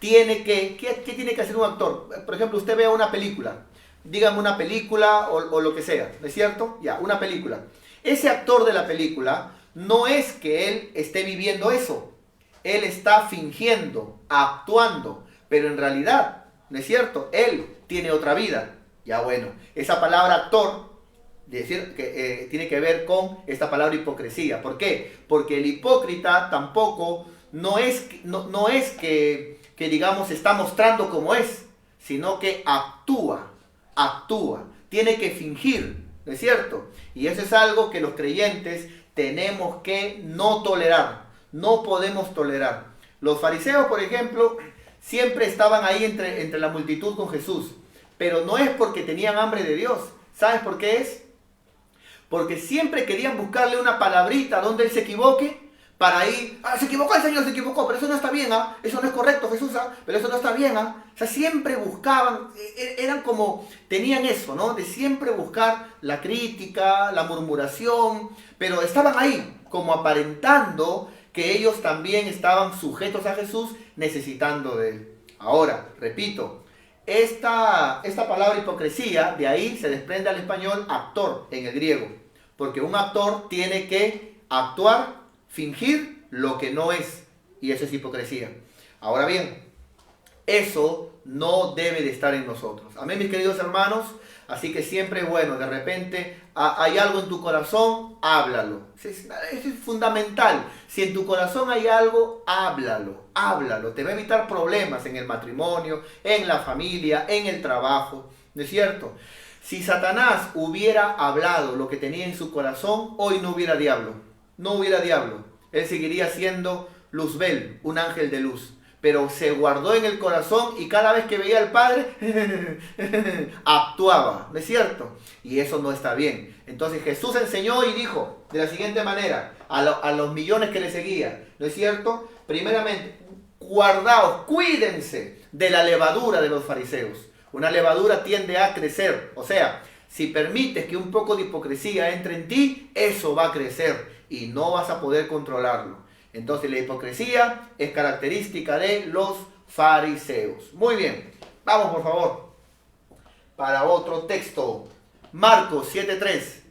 ¿qué tiene que hacer un actor? Por ejemplo, usted ve una película, dígame una película o lo que sea, ¿no es cierto? Ya, una película. Ese actor de la película no es que él esté viviendo eso. Él está fingiendo, actuando, pero en realidad, ¿no es cierto? Él tiene otra vida. Ya bueno, esa palabra actor Decir que tiene que ver con esta palabra hipocresía. ¿Por qué? Porque el hipócrita tampoco no es que digamos está mostrando como es, sino que actúa, tiene que fingir, ¿no es cierto? Y eso es algo que los creyentes tenemos que no tolerar, no podemos tolerar. Los fariseos, por ejemplo, siempre estaban ahí entre la multitud con Jesús, pero no es porque tenían hambre de Dios. ¿Sabes por qué es? Porque siempre querían buscarle una palabrita donde él se equivoque, para ir, se equivocó el Señor, se equivocó, pero eso no está bien, eso no es correcto, Jesús, pero eso no está bien. O sea, siempre buscaban, eran como, tenían eso, ¿no? De siempre buscar la crítica, la murmuración, pero estaban ahí, como aparentando que ellos también estaban sujetos a Jesús, necesitando de él. Ahora, repito, esta palabra hipocresía, de ahí se desprende al español actor en el griego, porque un actor tiene que actuar, fingir lo que no es, y eso es hipocresía. Ahora bien, eso no debe de estar en nosotros. Amén, mis queridos hermanos. Así que siempre, bueno, de repente hay algo en tu corazón, háblalo. Eso es fundamental. Si en tu corazón hay algo, háblalo. Te va a evitar problemas en el matrimonio, en la familia, en el trabajo. ¿No es cierto? Si Satanás hubiera hablado lo que tenía en su corazón, hoy no hubiera diablo. No hubiera diablo. Él seguiría siendo Luzbel, un ángel de luz. Pero se guardó en el corazón y cada vez que veía al Padre, actuaba, ¿no es cierto? Y eso no está bien. Entonces Jesús enseñó y dijo de la siguiente manera a los millones que le seguían, ¿no es cierto? Primeramente, guardaos, cuídense de la levadura de los fariseos. Una levadura tiende a crecer, o sea, si permites que un poco de hipocresía entre en ti, eso va a crecer y no vas a poder controlarlo. Entonces la hipocresía es característica de los fariseos. Muy bien, vamos por favor para otro texto. Marcos 7:3.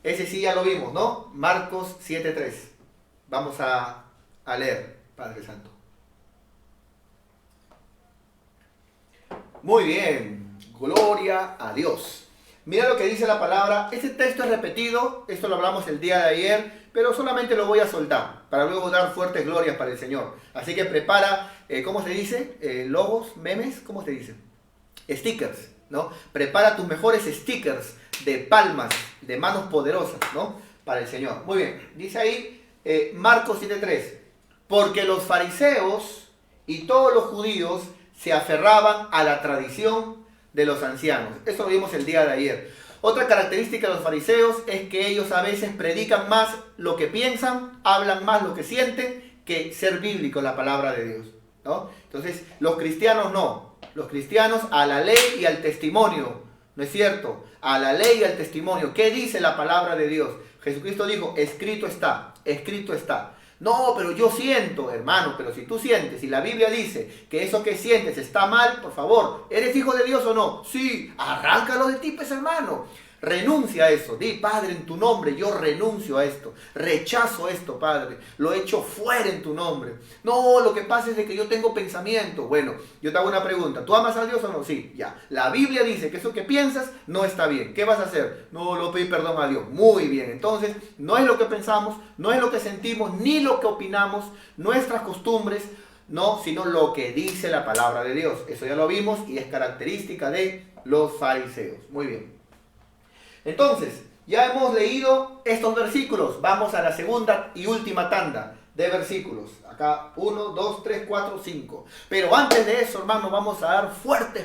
Ese sí ya lo vimos, ¿no? Marcos 7:3. Vamos a leer, Padre Santo. Muy bien, gloria a Dios. Mira lo que dice la palabra. Este texto es repetido, esto lo hablamos el día de ayer, pero solamente lo voy a soltar para luego dar fuertes glorias para el Señor. Así que prepara, ¿cómo se dice? Logos, memes, ¿cómo se dice? Stickers, ¿no? Prepara tus mejores stickers de palmas, de manos poderosas, ¿no? Para el Señor. Muy bien, dice ahí Marcos 7:3. Porque los fariseos y todos los judíos se aferraban a la tradición de los ancianos. Eso lo vimos el día de ayer. Otra característica de los fariseos es que ellos a veces predican más lo que piensan, hablan más lo que sienten, que ser bíblico la palabra de Dios, ¿no? Entonces, los cristianos no. Los cristianos a la ley y al testimonio, ¿no es cierto? A la ley y al testimonio. ¿Qué dice la palabra de Dios? Jesucristo dijo, escrito está, escrito está. No, pero yo siento, hermano, pero si tú sientes, si la Biblia dice que eso que sientes está mal, por favor, ¿eres hijo de Dios o no? Sí, arráncalo de ti, pues, hermano. Renuncia a eso. Di, Padre, en tu nombre yo renuncio a esto. Rechazo esto, Padre. Lo echo fuera en tu nombre. No, lo que pasa es de que yo tengo pensamiento. Bueno, yo te hago una pregunta. ¿Tú amas a Dios o no? Sí, ya. La Biblia dice que eso que piensas no está bien. ¿Qué vas a hacer? No, lo pedí perdón a Dios. Muy bien. Entonces, no es lo que pensamos, no es lo que sentimos, ni lo que opinamos, nuestras costumbres, no, sino lo que dice la palabra de Dios. Eso ya lo vimos y es característica de los fariseos. Muy bien. Entonces, ya hemos leído estos versículos. Vamos a la segunda y última tanda de versículos. Acá 1, 2, 3, 4, 5. Pero antes de eso, hermano, vamos a dar fuertes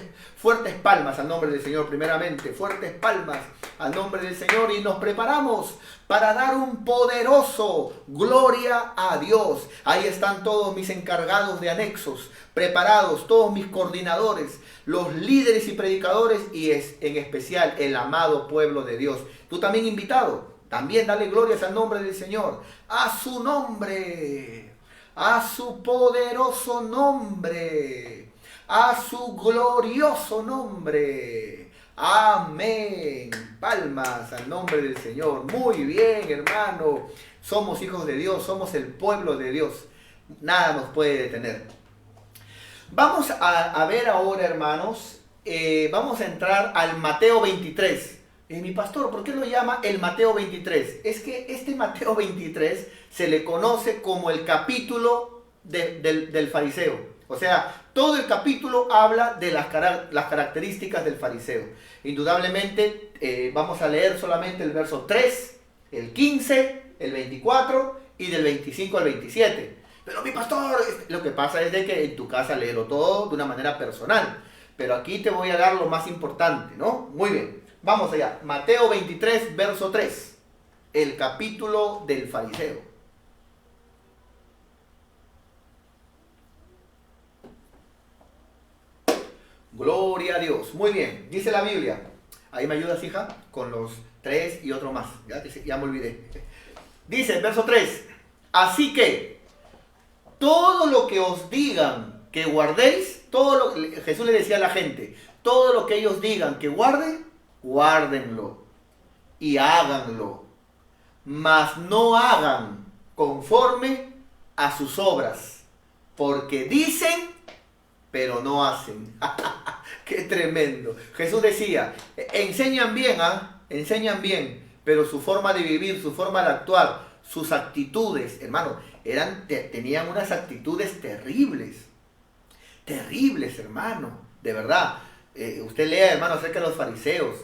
palmas al nombre del Señor primeramente. Fuertes palmas al nombre del Señor y nos preparamos para dar un poderoso gloria a Dios. Ahí están todos mis encargados de anexos, preparados, todos mis coordinadores, los líderes y predicadores y en especial el amado pueblo de Dios. Tú también invitado, también dale glorias al nombre del Señor, a su nombre, a su poderoso nombre, a su glorioso nombre. Amén. Palmas al nombre del Señor. Muy bien, hermano. Somos hijos de Dios, somos el pueblo de Dios. Nada nos puede detener. Vamos a ver ahora, hermanos, vamos a entrar al Mateo 23. Mi pastor, ¿por qué lo llama el Mateo 23? Es que este Mateo 23 se le conoce como el capítulo del fariseo. O sea, todo el capítulo habla de las características del fariseo. Indudablemente vamos a leer solamente el verso 3, el 15, el 24 y del 25 al 27. Pero mi pastor, lo que pasa es de que en tu casa léelo todo de una manera personal. Pero aquí te voy a dar lo más importante, ¿no? Muy bien. Vamos allá. Mateo 23, verso 3. El capítulo del fariseo. Gloria a Dios. Muy bien. Dice la Biblia. Ahí me ayudas, hija, con los 3 y otro más. Ya me olvidé. Dice, verso 3. Así que todo lo que os digan que guardéis, Jesús le decía a la gente, todo lo que ellos digan que guarden, guárdenlo y háganlo, mas no hagan conforme a sus obras, porque dicen, pero no hacen. ¡Qué tremendo! Jesús decía, enseñan bien, enseñan bien, pero su forma de vivir, su forma de actuar, sus actitudes, hermano, tenían unas actitudes terribles, hermano, de verdad. Usted lea, hermano, acerca de los fariseos,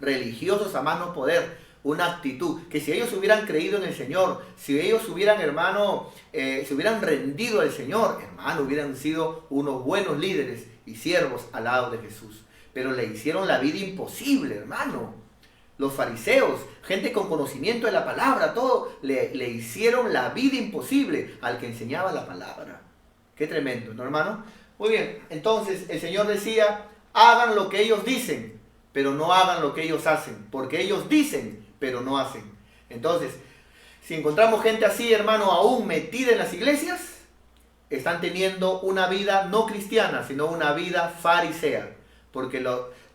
religiosos a más no poder, una actitud, que si ellos hubieran creído en el Señor, si ellos hubieran, hermano, se hubieran rendido al Señor, hermano, hubieran sido unos buenos líderes y siervos al lado de Jesús. Pero le hicieron la vida imposible, hermano. Los fariseos, gente con conocimiento de la palabra, todo, le hicieron la vida imposible al que enseñaba la palabra. Qué tremendo, ¿no, hermano? Muy bien, entonces el Señor decía, hagan lo que ellos dicen, pero no hagan lo que ellos hacen, porque ellos dicen, pero no hacen. Entonces, si encontramos gente así, hermano, aún metida en las iglesias, están teniendo una vida no cristiana, sino una vida farisea. Porque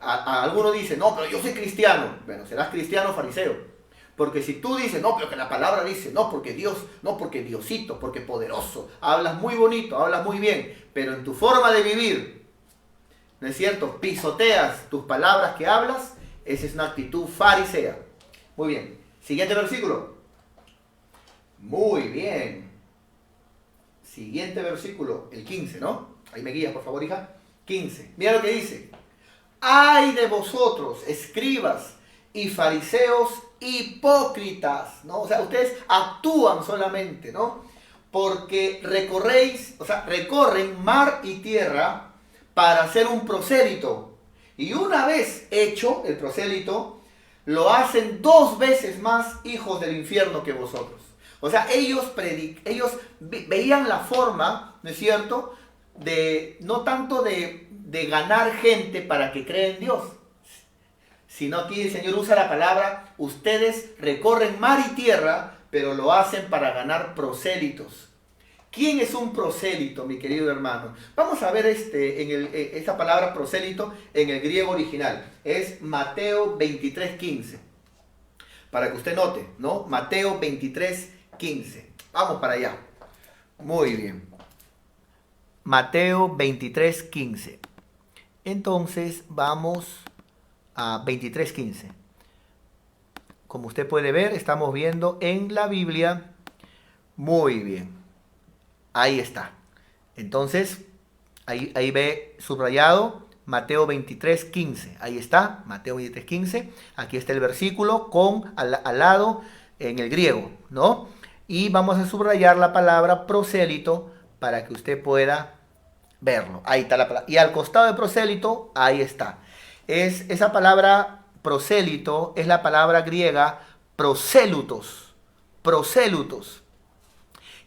algunos dicen, no, pero yo soy cristiano. Bueno, serás cristiano o fariseo. Porque si tú dices, no, pero que la palabra dice, no, porque Dios, no, porque Diosito, porque poderoso, hablas muy bonito, hablas muy bien, pero en tu forma de vivir, ¿no es cierto? Pisoteas tus palabras que hablas, esa es una actitud farisea. Muy bien. Siguiente versículo. Muy bien. Siguiente versículo, el 15, ¿no? Ahí me guías, por favor, hija. 15. Mira lo que dice. ¡Ay de vosotros, escribas y fariseos hipócritas! ¿No? O sea, ustedes actúan solamente, ¿no? Porque recorren mar y tierra para hacer un prosélito. Y una vez hecho el prosélito, lo hacen 2 veces más hijos del infierno que vosotros. O sea, ellos veían la forma, ¿no es cierto?, no tanto de ganar gente para que crea en Dios, sino aquí el Señor usa la palabra, ustedes recorren mar y tierra, pero lo hacen para ganar prosélitos. ¿Quién es un prosélito, mi querido hermano? Vamos a ver esta palabra prosélito en el griego original. Es Mateo 23:15. Para que usted note, ¿no? Mateo 23:15. Vamos para allá. Muy bien. Mateo 23:15. Entonces vamos a 23:15. Como usted puede ver, estamos viendo en la Biblia. Muy bien. Ahí está. Entonces, ahí ve subrayado Mateo 23:15. Ahí está, Mateo 23:15. Aquí está el versículo al lado en el griego, ¿no? Y vamos a subrayar la palabra prosélito para que usted pueda verlo. Ahí está la palabra. Y al costado de prosélito, ahí está. Esa palabra prosélito es la palabra griega prosélutos. Prosélutos.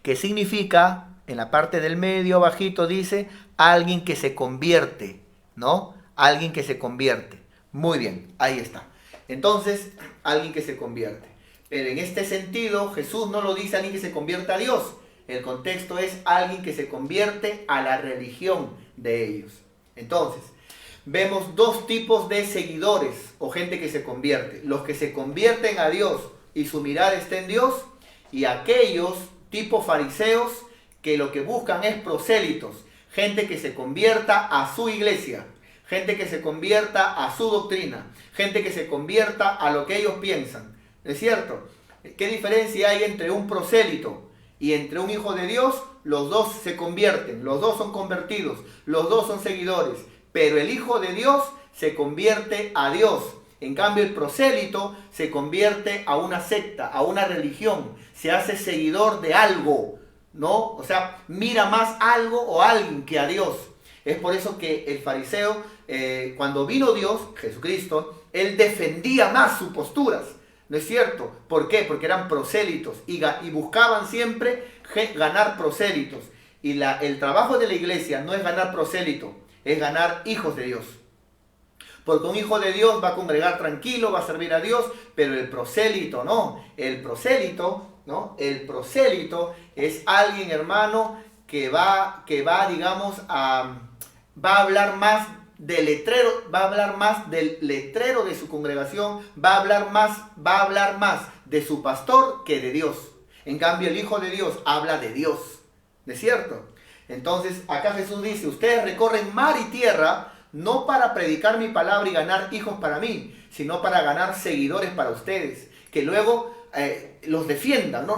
Que significa, en la parte del medio, abajito, dice alguien que se convierte, ¿no? Alguien que se convierte. Muy bien, ahí está. Entonces, alguien que se convierte. Pero en este sentido, Jesús no lo dice alguien que se convierta a Dios. El contexto es alguien que se convierte a la religión de ellos. Entonces, vemos 2 tipos de seguidores o gente que se convierte. Los que se convierten a Dios y su mirada está en Dios, y aquellos tipo fariseos que lo que buscan es prosélitos, gente que se convierta a su iglesia, gente que se convierta a su doctrina, gente que se convierta a lo que ellos piensan. ¿No es cierto? ¿Qué diferencia hay entre un prosélito y entre un hijo de Dios? Los dos se convierten, los dos son convertidos, los dos son seguidores, pero el hijo de Dios se convierte a Dios. En cambio, el prosélito se convierte a una secta, a una religión, se hace seguidor de algo, ¿no? O sea, mira más algo o alguien que a Dios. Es por eso que el fariseo, cuando vino Dios, Jesucristo, él defendía más sus posturas. ¿No es cierto? ¿Por qué? Porque eran prosélitos y buscaban siempre ganar prosélitos. Y el trabajo de la iglesia no es ganar prosélito, es ganar hijos de Dios. Porque un hijo de Dios va a congregar tranquilo, va a servir a Dios, pero el prosélito no. El prosélito, ¿no? El prosélito es alguien, hermano, que va digamos, va a hablar más del letrero de su congregación, va a hablar más de su pastor que de Dios. En cambio, el Hijo de Dios habla de Dios, ¿no es cierto? Entonces, acá Jesús dice, ustedes recorren mar y tierra, no para predicar mi palabra y ganar hijos para mí, sino para ganar seguidores para ustedes, que luego los defiendan. No,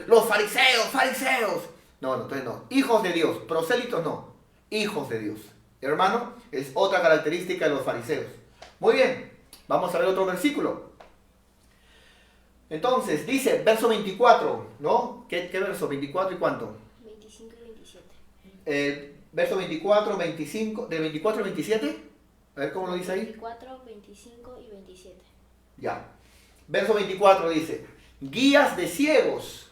los fariseos. No, entonces no. Hijos de Dios, prosélitos no, hijos de Dios. Hermano, es otra característica de los fariseos. Muy bien, vamos a ver otro versículo. Entonces, dice, verso 24, ¿no? ¿Qué verso? ¿24 y cuánto? 25 y 27. Verso 24, 25, ¿de 24 al 27? A ver cómo lo dice ahí. 24, 25 y 27. Ya. Verso 24 dice, guías de ciegos,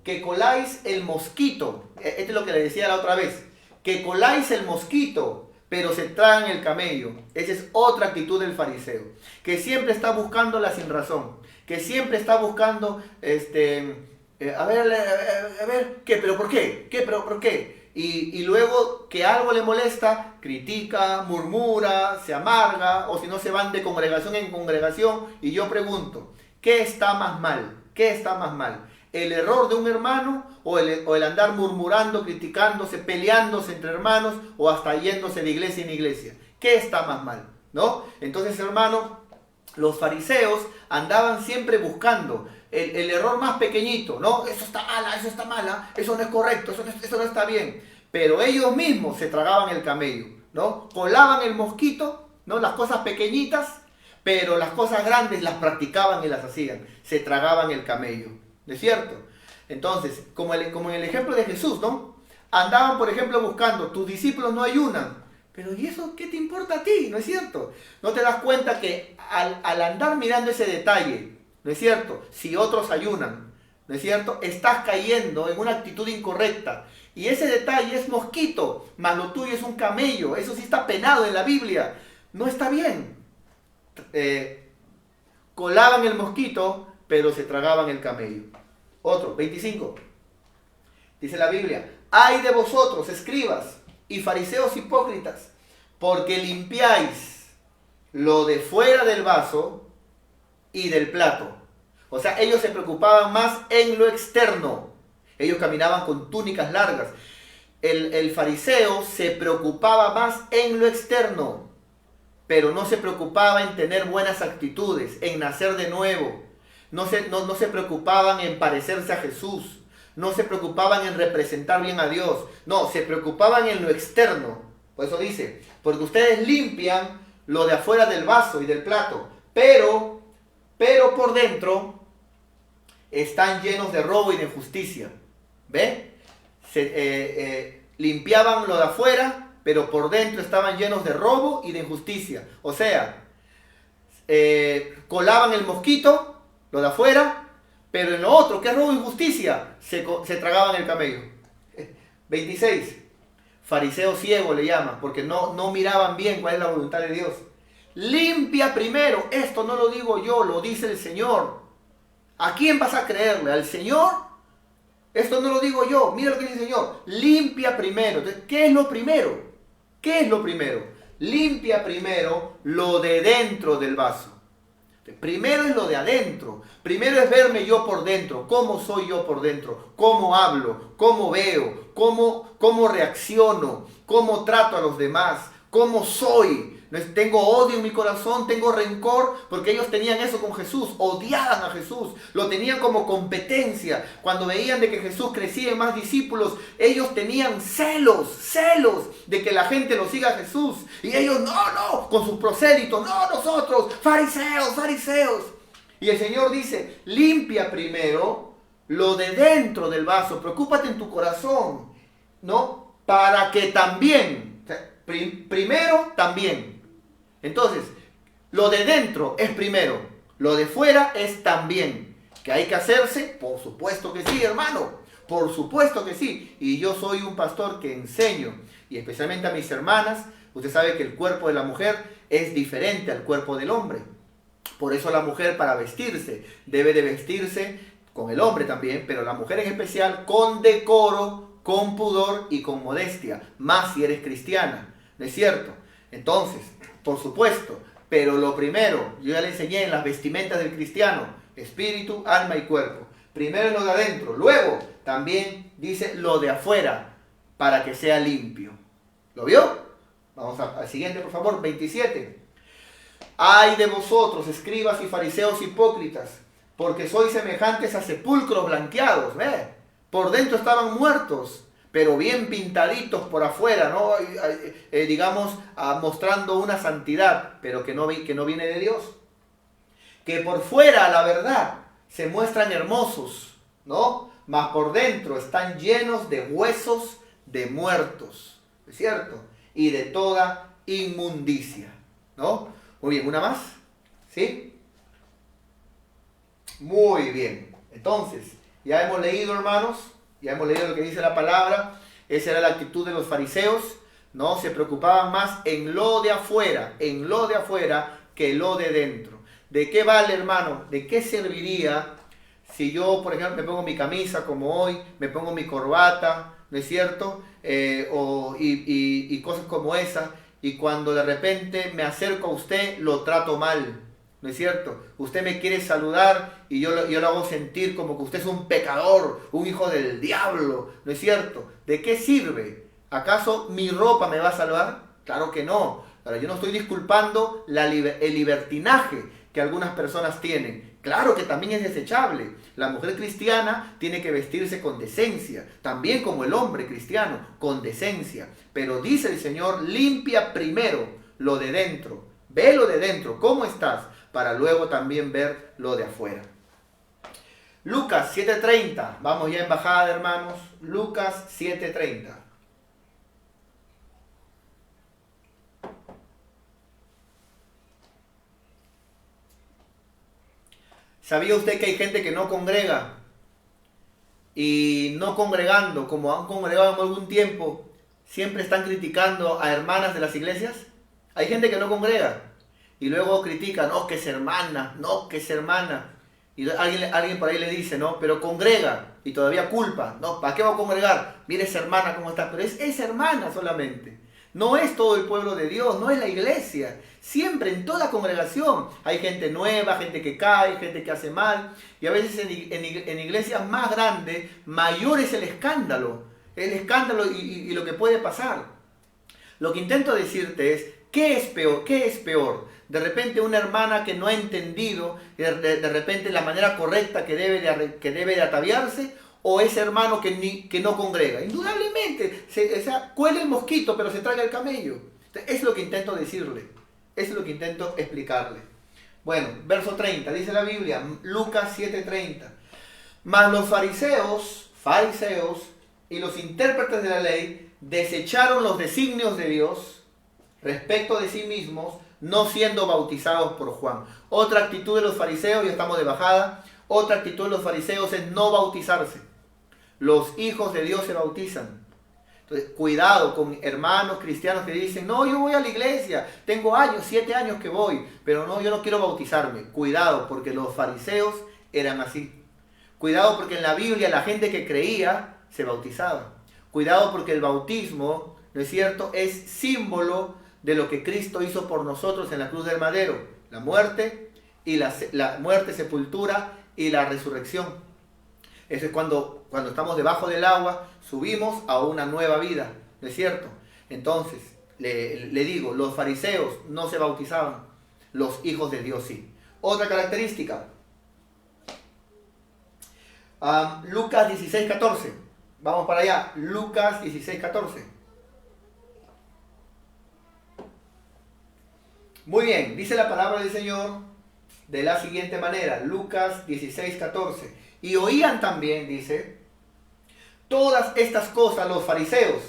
que coláis el mosquito. Este es lo que le decía la otra vez. Que coláis el mosquito, pero se tragan el camello. Esa es otra actitud del fariseo. Que siempre está buscando la sinrazón. Que siempre está buscando, a ver, ¿qué? ¿Pero por qué? ¿Qué? ¿Pero por qué? Y luego que algo le molesta, critica, murmura, se amarga, o si no se van de congregación en congregación. Y yo pregunto, ¿qué está más mal? ¿Qué está más mal? ¿El error de un hermano o el andar murmurando, criticándose, peleándose entre hermanos o hasta yéndose de iglesia en iglesia? ¿Qué está más mal? ¿No? Entonces, hermano, los fariseos andaban siempre buscando el error más pequeñito, ¿no? Eso está mala, eso no es correcto, eso no está bien. Pero ellos mismos se tragaban el camello, ¿no? Colaban el mosquito, ¿no? Las cosas pequeñitas, pero las cosas grandes las practicaban y las hacían. Se tragaban el camello, ¿no es cierto? Entonces, como en el ejemplo de Jesús, ¿no? Andaban, por ejemplo, buscando, tus discípulos no ayunan. Pero ¿y eso qué te importa a ti? ¿No es cierto? ¿No te das cuenta que al andar mirando ese detalle, ¿no es cierto? Si otros ayunan, ¿no es cierto? Estás cayendo en una actitud incorrecta. Y ese detalle es mosquito, mas lo tuyo es un camello. Eso sí está penado en la Biblia. No está bien. Colaban el mosquito, pero se tragaban el camello. Otro, 25. Dice la Biblia, ay de vosotros, escribas y fariseos hipócritas, porque limpiáis lo de fuera del vaso y del plato. O sea, ellos se preocupaban más en lo externo. Ellos caminaban con túnicas largas. El fariseo se preocupaba más en lo externo, pero no se preocupaba en tener buenas actitudes, en nacer de nuevo. No se preocupaban en parecerse a Jesús. No se preocupaban en representar bien a Dios. No, se preocupaban en lo externo. Por eso dice, porque ustedes limpian lo de afuera del vaso y del plato, pero por dentro están llenos de robo y de injusticia. ¿Ve? Limpiaban lo de afuera, pero por dentro estaban llenos de robo y de injusticia. O sea, colaban el mosquito, lo de afuera, pero en lo otro, que es robo e injusticia, se tragaban el camello. 26. Fariseo ciego le llaman, porque no miraban bien cuál es la voluntad de Dios. Limpia primero. Esto no lo digo yo, lo dice el Señor. ¿A quién vas a creerle? ¿Al Señor? Esto no lo digo yo. Mira lo que dice el Señor. Limpia primero. Entonces, ¿qué es lo primero? ¿Qué es lo primero? Limpia primero lo de dentro del vaso. Primero es lo de adentro. Primero es verme yo por dentro. ¿Cómo soy yo por dentro? ¿Cómo hablo? ¿Cómo veo? ¿Cómo reacciono? ¿Cómo trato a los demás? ¿Cómo soy? Tengo odio en mi corazón, tengo rencor, porque ellos tenían eso con Jesús, odiaban a Jesús, lo tenían como competencia. Cuando veían de que Jesús crecía en más discípulos, ellos tenían celos de que la gente lo siga a Jesús. Y ellos, no, con sus prosélitos, no, nosotros, fariseos. Y el Señor dice, limpia primero lo de dentro del vaso, preocúpate en tu corazón, ¿no? Para que también, primero también. Entonces, lo de dentro es primero, lo de fuera es también. ¿Que hay que hacerse? Por supuesto que sí, hermano, por supuesto que sí. Y yo soy un pastor que enseño, y especialmente a mis hermanas, usted sabe que el cuerpo de la mujer es diferente al cuerpo del hombre. Por eso la mujer, para vestirse, debe de vestirse con el hombre también, pero la mujer en especial con decoro, con pudor y con modestia, más si eres cristiana, ¿no es cierto? Entonces, por supuesto, pero lo primero, yo ya le enseñé en las vestimentas del cristiano, espíritu, alma y cuerpo. Primero lo de adentro, luego también dice lo de afuera, para que sea limpio. ¿Lo vio? Vamos al siguiente, por favor, 27. Ay de vosotros, escribas y fariseos hipócritas, porque sois semejantes a sepulcros blanqueados, ¿ve? Por dentro estaban muertos, pero bien pintaditos por afuera, ¿no? Digamos, mostrando una santidad, pero que no viene de Dios. Que por fuera, la verdad, se muestran hermosos, ¿no? Mas por dentro están llenos de huesos de muertos, ¿es cierto? Y de toda inmundicia, ¿no? Muy bien, ¿una más? ¿Sí? Muy bien. Entonces, ya hemos leído, hermanos, ya hemos leído lo que dice la palabra. Esa era la actitud de los fariseos, ¿no? Se preocupaban más en lo de afuera, que lo de dentro. ¿De qué vale, hermano? ¿De qué serviría si yo, por ejemplo, me pongo mi camisa como hoy, me pongo mi corbata, ¿no es cierto? Y cosas como esa, y cuando de repente me acerco a usted, lo trato mal, ¿no es cierto? Usted me quiere saludar y yo lo hago sentir como que usted es un pecador, un hijo del diablo, ¿no es cierto? ¿De qué sirve? ¿Acaso mi ropa me va a salvar? Claro que no. Ahora, yo no estoy disculpando el libertinaje que algunas personas tienen. Claro que también es desechable. La mujer cristiana tiene que vestirse con decencia, también como el hombre cristiano, con decencia. Pero dice el Señor, limpia primero lo de dentro. Ve lo de dentro, ¿cómo estás? Para luego también ver lo de afuera. Lucas 7:30, vamos ya en bajada, hermanos. Lucas 7:30. ¿Sabía usted que hay gente que no congrega? Y no congregando, como han congregado en algún tiempo, siempre están criticando a hermanas de las iglesias. Hay gente que no congrega y luego critica, no, que es hermana, no, que es hermana. Y alguien por ahí le dice, no, pero congrega, y todavía culpa, no, ¿para qué va a congregar? Mire esa hermana cómo está, pero es hermana solamente. No es todo el pueblo de Dios, no es la iglesia. Siempre en toda congregación hay gente nueva, gente que cae, gente que hace mal. Y a veces en iglesias más grandes, mayor es el escándalo y lo que puede pasar. Lo que intento decirte es, ¿qué es peor? ¿Qué es peor? De repente una hermana que no ha entendido de repente la manera correcta que debe de ataviarse, o ese hermano que no congrega. Indudablemente, cuela el mosquito, pero se traga el camello. Es lo que intento decirle, es lo que intento explicarle. Bueno, verso 30, dice la Biblia, Lucas 7:30. Mas los fariseos y los intérpretes de la ley desecharon los designios de Dios respecto de sí mismos, no siendo bautizados por Juan. Otra actitud de los fariseos, ya estamos de bajada, otra actitud de los fariseos es no bautizarse. Los hijos de Dios se bautizan. Entonces, cuidado con hermanos cristianos que dicen, no, yo voy a la iglesia, tengo 7 años que voy, pero no, yo no quiero bautizarme. Cuidado, porque los fariseos eran así. Cuidado, porque en la Biblia la gente que creía se bautizaba. Cuidado, porque el bautismo, ¿no es cierto?, es símbolo de lo que Cristo hizo por nosotros en la cruz del madero. La muerte, la muerte, sepultura y la resurrección. Eso es cuando estamos debajo del agua, subimos a una nueva vida, ¿no es cierto? Entonces, le digo, los fariseos no se bautizaban, los hijos de Dios sí. Otra característica, Lucas 16:14. Vamos para allá, Lucas 16:14. Muy bien, dice la palabra del Señor de la siguiente manera, Lucas 16:14. Y oían también, dice, todas estas cosas los fariseos.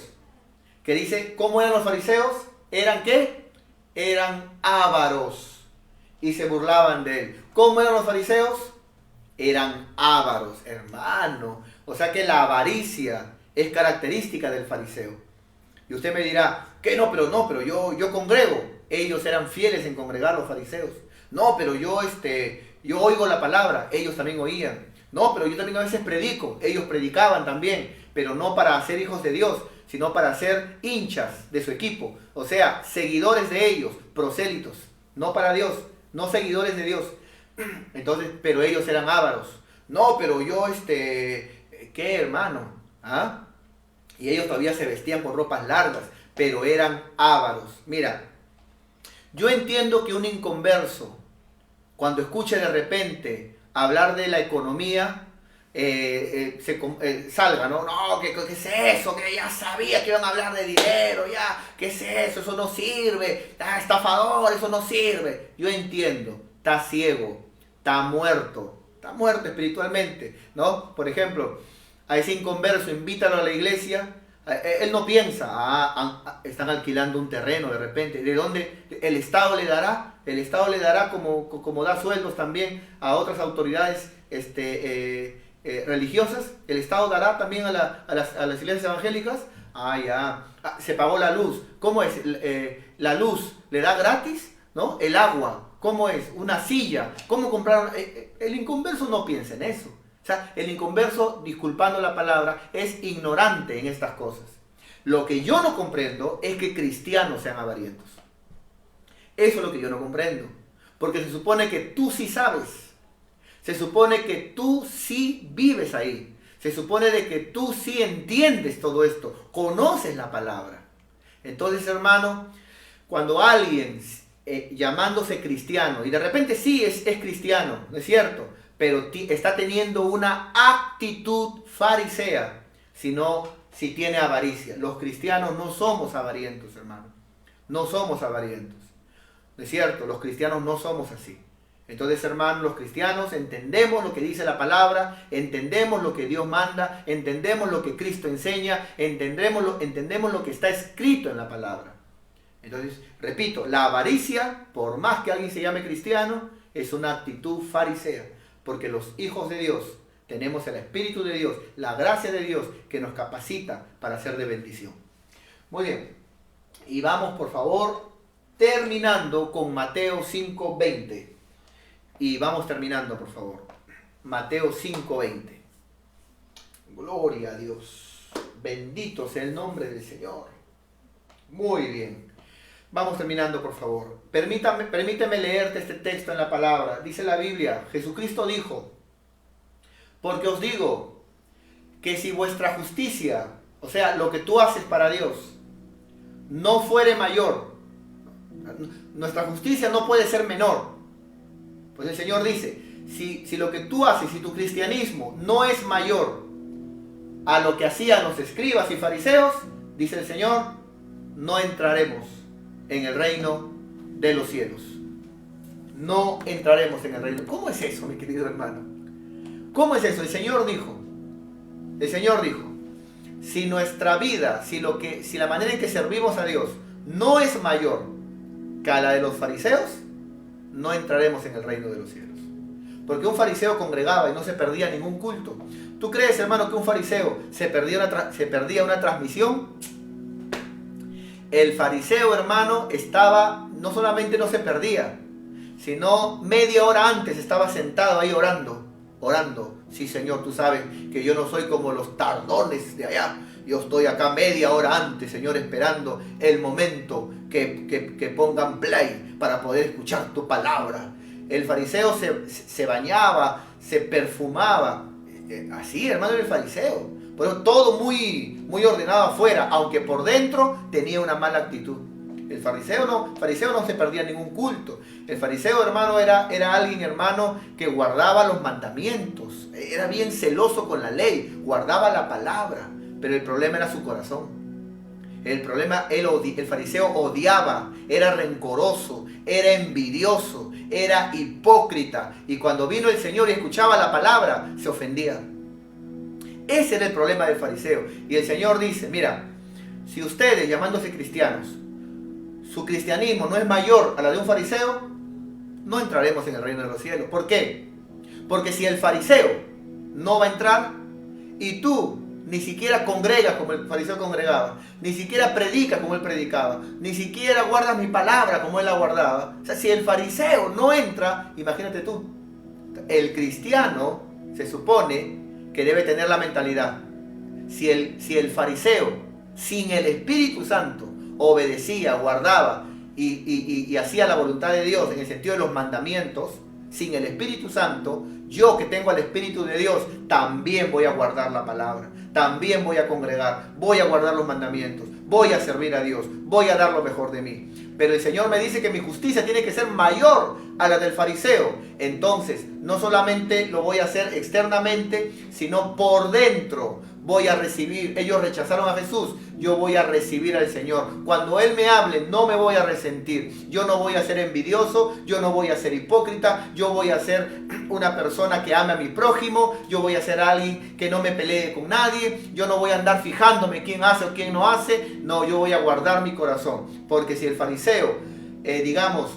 Que dice, ¿cómo eran los fariseos? ¿Eran qué? Eran ávaros y se burlaban de él. ¿Cómo eran los fariseos? Eran ávaros, hermano. O sea que la avaricia es característica del fariseo. Y usted me dirá, ¿qué? Pero yo congrego. Ellos eran fieles en congregar, los fariseos. No, pero yo oigo la palabra. Ellos también oían. No, pero yo también a veces predico. Ellos predicaban también, pero no para ser hijos de Dios, sino para ser hinchas de su equipo. O sea, seguidores de ellos, prosélitos. No para Dios, no seguidores de Dios. Entonces, pero ellos eran ávaros. No, pero yo, ¿qué, hermano? ¿Ah? Y ellos todavía se vestían con ropas largas, pero eran ávaros. Mira, yo entiendo que un inconverso, cuando escuche de repente hablar de la economía, salga, ¿no? No, ¿qué es eso? Que ya sabía que iban a hablar de dinero, ya, ¿qué es eso? Eso no sirve, estafador, eso no sirve. Yo entiendo, está ciego, está muerto espiritualmente, ¿no? Por ejemplo, a ese inconverso, invítalo a la iglesia, él no piensa, están alquilando un terreno de repente, ¿de dónde? El Estado le dará como da sueldos también a otras autoridades religiosas, el Estado dará también a las iglesias evangélicas. Se pagó la luz. ¿Cómo es? La luz le da gratis, ¿no? El agua, ¿cómo es? Una silla. ¿Cómo compraron? El inconverso no piensa en eso. O sea, el inconverso, disculpando la palabra, es ignorante en estas cosas. Lo que yo no comprendo es que cristianos sean avarientos. Eso es lo que yo no comprendo. Porque se supone que tú sí sabes. Se supone que tú sí vives ahí. Se supone de que tú sí entiendes todo esto. Conoces la palabra. Entonces, hermano, cuando alguien llamándose cristiano, y de repente sí es cristiano, ¿no es cierto? Pero está teniendo una actitud farisea, si tiene avaricia. Los cristianos no somos avarientos, hermano. No somos avarientos. ¿No es cierto? Los cristianos no somos así. Entonces, hermanos, los cristianos entendemos lo que dice la palabra, entendemos lo que Dios manda, entendemos lo que Cristo enseña, entendemos lo que está escrito en la palabra. Entonces, repito, la avaricia, por más que alguien se llame cristiano, es una actitud farisea, porque los hijos de Dios tenemos el Espíritu de Dios, la gracia de Dios que nos capacita para ser de bendición. Muy bien, y vamos por favor terminando con Mateo 5:20. Y vamos terminando, por favor. Mateo 5:20. Gloria a Dios. Bendito sea el nombre del Señor. Muy bien. Vamos terminando, por favor. Permíteme leerte este texto en la palabra. Dice la Biblia, Jesucristo dijo, porque os digo que si vuestra justicia, o sea, lo que tú haces para Dios, no fuere mayor, nuestra justicia no puede ser menor. Pues el Señor dice, si lo que tú haces, si tu cristianismo no es mayor a lo que hacían los escribas y fariseos, dice el Señor, no entraremos en el reino de los cielos. No entraremos en el reino. ¿Cómo es eso, mi querido hermano? ¿Cómo es eso? El Señor dijo, si nuestra vida, si la manera en que servimos a Dios no es mayor que a la de los fariseos, no entraremos en el reino de los cielos. Porque un fariseo congregaba y no se perdía ningún culto. ¿Tú crees, hermano, que un fariseo se perdía una transmisión? El fariseo, hermano, no solamente no se perdía, sino media hora antes estaba sentado ahí orando. Sí, Señor, tú sabes que yo no soy como los tardones de allá. Yo estoy acá media hora antes, Señor, esperando el momento que pongan play para poder escuchar tu palabra. El fariseo se bañaba, se perfumaba. Así, hermano, era el fariseo. Pero todo muy ordenado afuera, aunque por dentro tenía una mala actitud. El fariseo no se perdía ningún culto. El fariseo, hermano, era alguien, hermano, que guardaba los mandamientos. Era bien celoso con la ley, guardaba la palabra. Pero el problema era su corazón. El problema, el fariseo odiaba, era rencoroso, era envidioso, era hipócrita. Y cuando vino el Señor y escuchaba la palabra, se ofendía. Ese era el problema del fariseo. Y el Señor dice, mira, si ustedes, llamándose cristianos, su cristianismo no es mayor a la de un fariseo, no entraremos en el reino de los cielos. ¿Por qué? Porque si el fariseo no va a entrar y tú ni siquiera congregas como el fariseo congregaba, ni siquiera predicas como él predicaba, ni siquiera guardas mi palabra como él la guardaba. O sea, si el fariseo no entra, imagínate tú, el cristiano se supone que debe tener la mentalidad. Si el fariseo, sin el Espíritu Santo, obedecía, guardaba y hacía la voluntad de Dios en el sentido de los mandamientos, sin el Espíritu Santo, yo que tengo al Espíritu de Dios, también voy a guardar la palabra, también voy a congregar, voy a guardar los mandamientos, voy a servir a Dios, voy a dar lo mejor de mí. Pero el Señor me dice que mi justicia tiene que ser mayor a la del fariseo. Entonces, no solamente lo voy a hacer externamente, sino por dentro voy a recibir. Ellos rechazaron a Jesús, yo voy a recibir al Señor. Cuando Él me hable, no me voy a resentir. Yo no voy a ser envidioso, yo no voy a ser hipócrita, yo voy a ser una persona que ame a mi prójimo, yo voy a ser alguien que no me pelee con nadie, yo no voy a andar fijándome quién hace o quién no hace. No, yo voy a guardar mi corazón. Porque si el fariseo, digamos,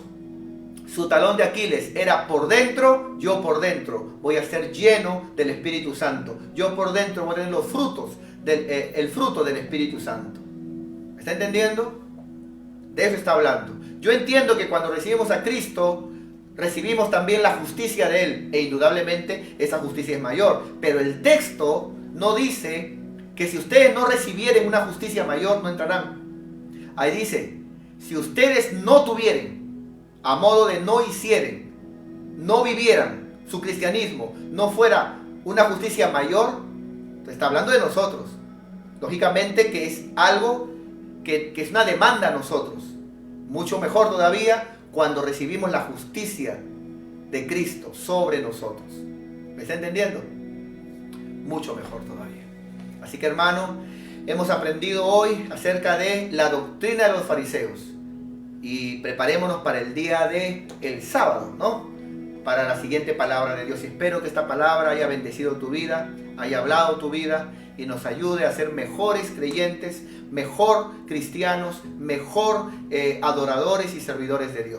su talón de Aquiles era por dentro, yo por dentro voy a ser lleno del Espíritu Santo. Yo por dentro voy a tener los frutos, el fruto del Espíritu Santo. ¿Me está entendiendo? De eso está hablando. Yo entiendo que cuando recibimos a Cristo, recibimos también la justicia de Él. E indudablemente esa justicia es mayor. Pero el texto no dice que si ustedes no recibieren una justicia mayor, no entrarán. Ahí dice, si ustedes no tuvieren, a modo de no hicieren, no vivieran, su cristianismo no fuera una justicia mayor, está hablando de nosotros. Lógicamente que es algo que es una demanda a nosotros. Mucho mejor todavía cuando recibimos la justicia de Cristo sobre nosotros. ¿Me está entendiendo? Mucho mejor todavía. Así que, hermano, hemos aprendido hoy acerca de la doctrina de los fariseos. Y preparémonos para el día del sábado, ¿no? Para la siguiente palabra de Dios. Y espero que esta palabra haya bendecido tu vida, haya hablado tu vida y nos ayude a ser mejores creyentes, mejor cristianos, mejor adoradores y servidores de Dios.